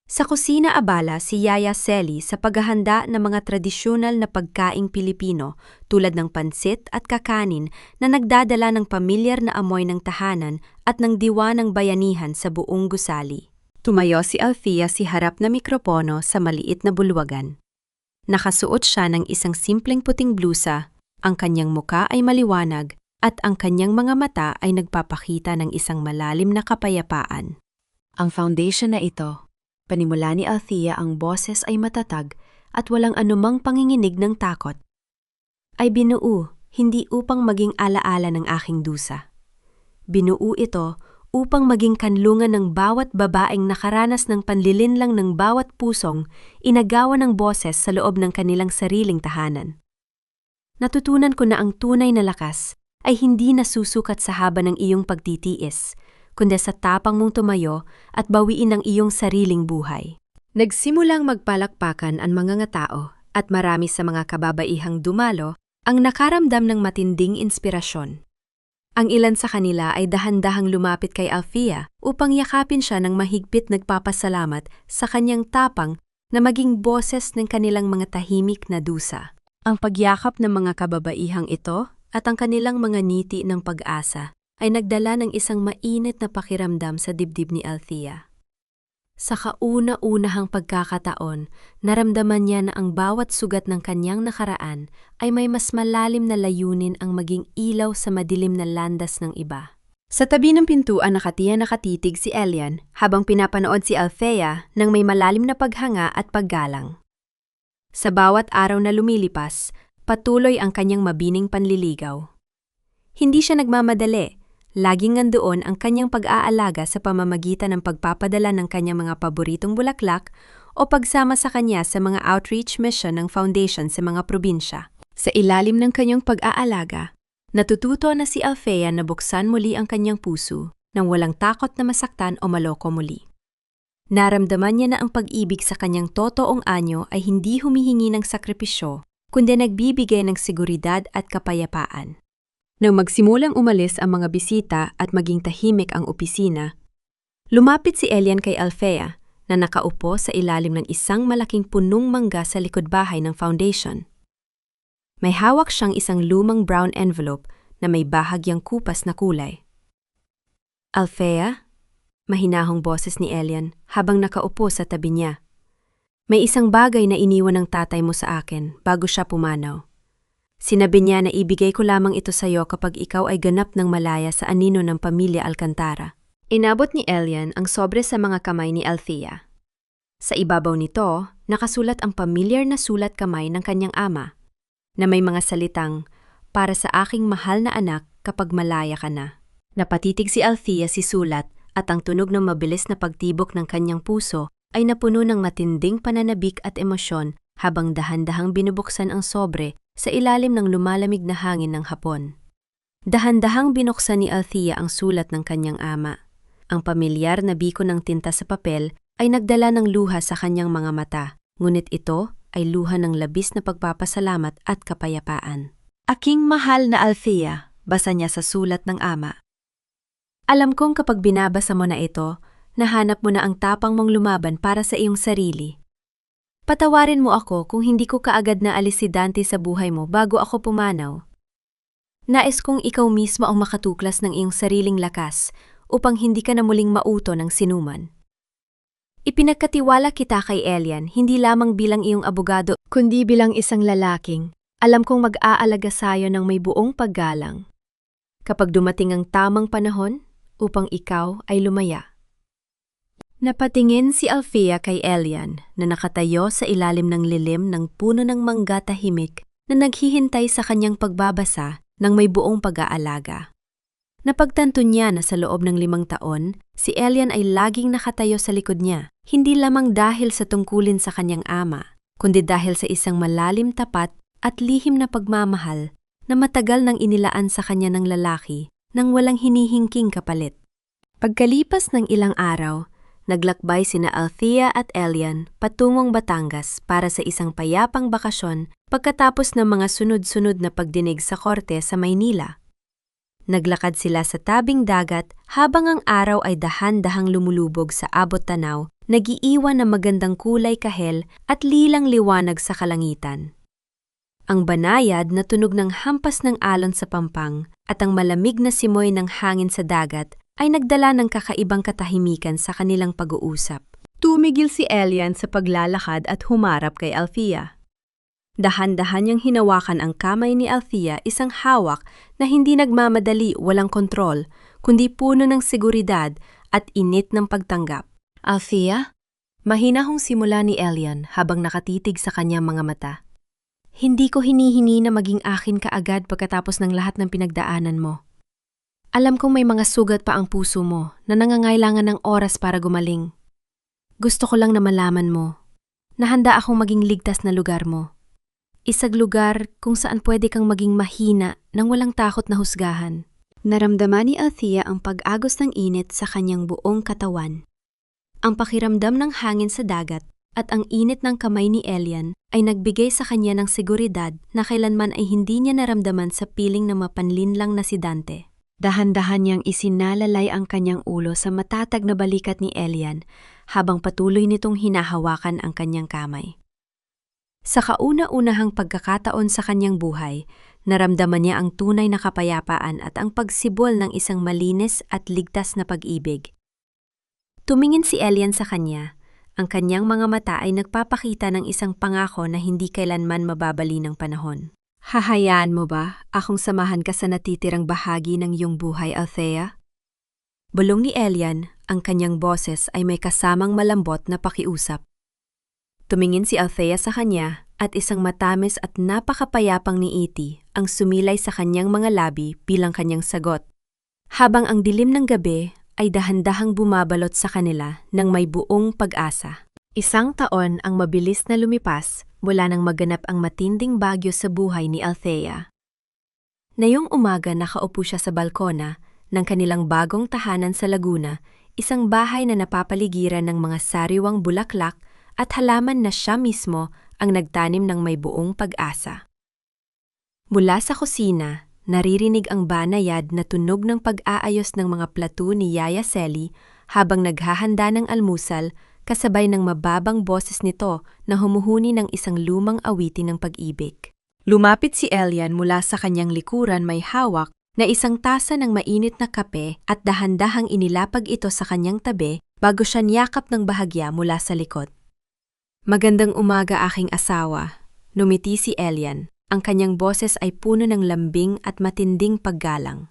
Sa kusina abala si Yaya Celi sa paghahanda ng mga tradisyonal na pagkaing Pilipino tulad ng pansit at kakanin na nagdadala ng pamilyar na amoy ng tahanan at ng diwa ng bayanihan sa buong gusali. Tumayo si Althea si harap na mikropono sa maliit na bulwagan. Nakasuot siya ng isang simpleng puting blusa, ang kanyang muka ay maliwanag at ang kanyang mga mata ay nagpapakita ng isang malalim na kapayapaan. Ang foundation na ito, panimula ni Althea, ang boses ay matatag at walang anumang panginginig ng takot, ay binuo hindi upang maging alaala ng aking dusa. Binuo ito upang maging kanlungan ng bawat babaeng nakaranas ng panlilinlang ng bawat pusong inagawa ng boses sa loob ng kanilang sariling tahanan. Natutunan ko na ang tunay na lakas ay hindi nasusukat sa haba ng iyong pagtitiis, kundi sa tapang mong tumayo at bawiin ang iyong sariling buhay. Nagsimulang magpalakpakan ang mga tao at marami sa mga kababaihang dumalo ang nakaramdam ng matinding inspirasyon. Ang ilan sa kanila ay dahan-dahang lumapit kay Althea upang yakapin siya ng mahigpit nagpapasalamat sa kanyang tapang na maging boses ng kanilang mga tahimik na dusa. Ang pagyakap ng mga kababaihang ito at ang kanilang mga ngiti ng pag-asa ay nagdala ng isang mainit na pakiramdam sa dibdib ni Althea. Sa kauna-unahang pagkakataon, naramdaman niya na ang bawat sugat ng kanyang nakaraan ay may mas malalim na layunin ang maging ilaw sa madilim na landas ng iba. Sa tabi ng pintuan nakatitig si Elian habang pinapanood si Althea ng may malalim na paghanga at paggalang. Sa bawat araw na lumilipas, patuloy ang kanyang mabining panliligaw. Hindi siya nagmamadali. Laging nandoon ang kanyang pag-aalaga sa pamamagitan ng pagpapadala ng kanyang mga paboritong bulaklak o pagsama sa kanya sa mga outreach mission ng foundation sa mga probinsya. Sa ilalim ng kanyang pag-aalaga, natututo na si Althea na buksan muli ang kanyang puso nang walang takot na masaktan o maloko muli. Naramdaman niya na ang pag-ibig sa kanyang totoong anyo ay hindi humihingi ng sakripisyo, kundi nagbibigay ng seguridad at kapayapaan. Nang magsimulang umalis ang mga bisita at maging tahimik ang opisina, lumapit si Elian kay Althea na nakaupo sa ilalim ng isang malaking punong mangga sa likod bahay ng foundation. May hawak siyang isang lumang brown envelope na may bahagyang kupas na kulay. Althea, mahinahong boses ni Elian habang nakaupo sa tabi niya. May isang bagay na iniwan ng tatay mo sa akin bago siya pumanaw. Sinabi niya na ibigay ko lamang ito sa iyo kapag ikaw ay ganap ng malaya sa anino ng pamilya Alcantara. Inabot ni Elian ang sobre sa mga kamay ni Althea. Sa ibabaw nito, nakasulat ang pamilyar na sulat kamay ng kanyang ama, na may mga salitang, "Para sa aking mahal na anak kapag malaya ka na." Napatitig si Althea si sulat at ang tunog ng mabilis na pagtibok ng kanyang puso ay napuno ng matinding pananabik at emosyon habang dahan-dahang binubuksan ang sobre sa ilalim ng lumalamig na hangin ng hapon. Dahan-dahang binuksan ni Althea ang sulat ng kanyang ama. Ang pamilyar na biko ng tinta sa papel ay nagdala ng luha sa kanyang mga mata, ngunit ito ay luha ng labis na pagpapasalamat at kapayapaan. "Aking mahal na Althea," basa niya sa sulat ng ama. "Alam kong kapag binabasa mo na ito, nahanap mo na ang tapang mong lumaban para sa iyong sarili. Patawarin mo ako kung hindi ko kaagad na alis si Dante sa buhay mo bago ako pumanaw. Nais kong ikaw mismo ang makatuklas ng iyong sariling lakas upang hindi ka na muling mauto ng sinuman. Ipinagkatiwala kita kay Elian hindi lamang bilang iyong abogado kundi bilang isang lalaking alam kong mag-aalaga sayo ng may buong paggalang. Kapag dumating ang tamang panahon upang ikaw ay lumaya." Napatingin si Althea kay Elian na nakatayo sa ilalim ng lilim ng puno ng mangga tahimik na naghihintay sa kanyang pagbabasa ng may buong pag-aalaga. Napagtanto niya na sa loob ng 5 taon, si Elian ay laging nakatayo sa likod niya, hindi lamang dahil sa tungkulin sa kanyang ama, kundi dahil sa isang malalim tapat at lihim na pagmamahal na matagal nang inilaan sa kanya ng lalaki nang walang hinihingking kapalit. Pagkalipas ng ilang araw, naglakbay sina Althea at Elian patungong Batangas para sa isang payapang bakasyon pagkatapos ng mga sunod-sunod na pagdinig sa korte sa Maynila. Naglakad sila sa tabing dagat habang ang araw ay dahan-dahang lumulubog sa abot tanaw, nag-iiwan ng magandang kulay kahel at lilang liwanag sa kalangitan. Ang banayad na tunog ng hampas ng alon sa pampang at ang malamig na simoy ng hangin sa dagat ay nagdala ng kakaibang katahimikan sa kanilang pag-uusap. Tumigil si Elian sa paglalakad at humarap kay Althea. Dahan-dahan niyang hinawakan ang kamay ni Althea, isang hawak na hindi nagmamadali, walang kontrol, kundi puno ng seguridad at init ng pagtanggap. "Althea?" Mahinahong simula ni Elian habang nakatitig sa kanyang mga mata. "Hindi ko hinihingi na maging akin kaagad pagkatapos ng lahat ng pinagdaanan mo. Alam kong may mga sugat pa ang puso mo na nangangailangan ng oras para gumaling. Gusto ko lang na malaman mo na handa akong maging ligtas na lugar mo. Isang lugar kung saan pwede kang maging mahina nang walang takot na husgahan." Naramdaman ni Althea ang pag-agos ng init sa kanyang buong katawan. Ang pakiramdam ng hangin sa dagat at ang init ng kamay ni Elian ay nagbigay sa kanya ng seguridad na kailanman ay hindi niya naramdaman sa piling na mapanlinlang na si Dante. Dahan-dahan niyang isinalalay ang kanyang ulo sa matatag na balikat ni Elian habang patuloy nitong hinahawakan ang kanyang kamay. Sa kauna-unahang pagkakataon sa kanyang buhay, naramdaman niya ang tunay na kapayapaan at ang pagsibol ng isang malinis at ligtas na pag-ibig. Tumingin si Elian sa kanya. Ang kanyang mga mata ay nagpapakita ng isang pangako na hindi kailanman mababali ng panahon. Hahayaan mo ba akong samahan ka sa natitirang bahagi ng iyong buhay, Althea? Bulong ni Elian, ang kanyang boses ay may kasamang malambot na pakiusap. Tumingin si Althea sa kanya at isang matamis at napakapayapang ni Iti ang sumilay sa kanyang mga labi bilang kanyang sagot. Habang ang dilim ng gabi ay dahan-dahang bumabalot sa kanila ng may buong pag-asa. Isang taon ang mabilis na lumipas mula nang maganap ang matinding bagyo sa buhay ni Althea. Ngayong umaga nakaupo siya sa balkona ng kanilang bagong tahanan sa Laguna, isang bahay na napapaligiran ng mga sariwang bulaklak at halaman na siya mismo ang nagtanim ng may buong pag-asa. Mula sa kusina, naririnig ang banayad na tunog ng pag-aayos ng mga plato ni Yaya Selly habang naghahanda ng almusal kasabay ng mababang boses nito na humuhuni ng isang lumang awitin ng pag-ibig. Lumapit si Elian mula sa kanyang likuran may hawak na isang tasa ng mainit na kape at dahan-dahang inilapag ito sa kanyang tabi bago siya niyakap ng bahagya mula sa likod. Magandang umaga aking asawa, numiti si Elian. Ang kanyang boses ay puno ng lambing at matinding paggalang.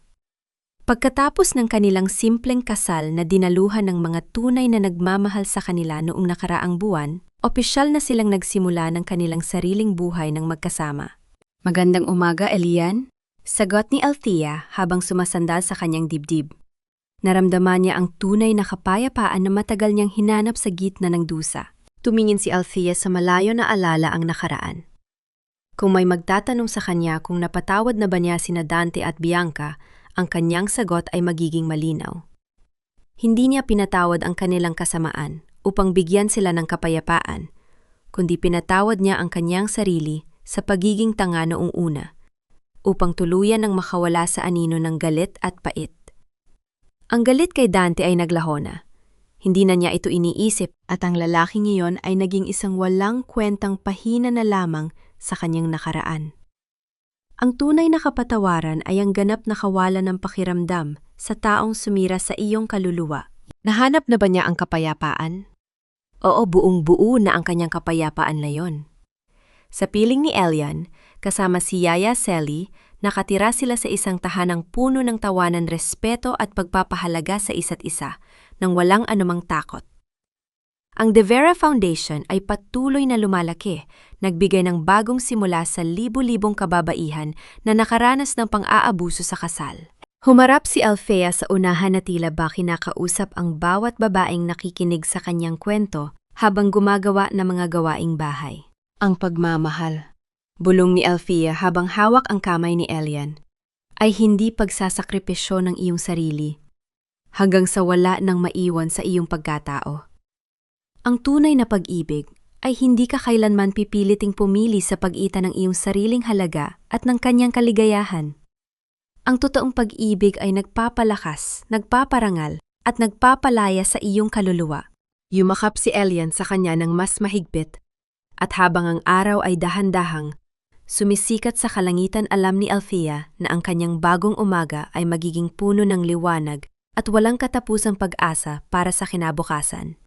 Pagkatapos ng kanilang simpleng kasal na dinaluhan ng mga tunay na nagmamahal sa kanila noong nakaraang buwan, opisyal na silang nagsimula ng kanilang sariling buhay ng magkasama. Magandang umaga, Elian, sagot ni Althea habang sumasandal sa kanyang dibdib. Naramdaman niya ang tunay na kapayapaan na matagal niyang hinanap sa gitna ng dusa. Tumingin si Althea sa malayo na alala ang nakaraan. Kung may magtatanong sa kanya kung napatawad na ba niya sina Dante at Bianca, ang kanyang sagot ay magiging malinaw. Hindi niya pinatawad ang kanilang kasamaan upang bigyan sila ng kapayapaan, kundi pinatawad niya ang kanyang sarili sa pagiging tanga noong una, upang tuluyan ng makawala sa anino ng galit at pait. Ang galit kay Dante ay naglahona. Hindi na niya ito iniisip at ang lalaking iyon ay naging isang walang kwentang pahina na lamang sa kanyang nakaraan. Ang tunay na kapatawaran ay ang ganap na kawalan ng pakiramdam sa taong sumira sa iyong kaluluwa. Nahanap na ba niya ang kapayapaan? Oo, buong-buo na ang kanyang kapayapaan na yon. Sa piling ni Elian, kasama si Yaya Selly, nakatira sila sa isang tahanang puno ng tawanan, respeto at pagpapahalaga sa isa't isa, nang walang anumang takot. Ang De Vera Foundation ay patuloy na lumalaki, nagbigay ng bagong simula sa libu-libong kababaihan na nakaranas ng pang-aabuso sa kasal. Humarap si Althea sa unahan na tila ba kinakausap ang bawat babaeng nakikinig sa kanyang kwento habang gumagawa ng mga gawaing bahay. Ang pagmamahal, bulong ni Althea habang hawak ang kamay ni Elian, ay hindi pagsasakripisyo ng iyong sarili, hanggang sa wala nang maiwan sa iyong pagkatao. Ang tunay na pag-ibig ay hindi ka kailanman pipiliting pumili sa pagitan ng iyong sariling halaga at ng kanyang kaligayahan. Ang totoong pag-ibig ay nagpapalakas, nagpaparangal, at nagpapalaya sa iyong kaluluwa. Yumakap si Elian sa kanya ng mas mahigpit, at habang ang araw ay dahan-dahang, sumisikat sa kalangitan, alam ni Althea na ang kanyang bagong umaga ay magiging puno ng liwanag at walang katapusang pag-asa para sa kinabukasan.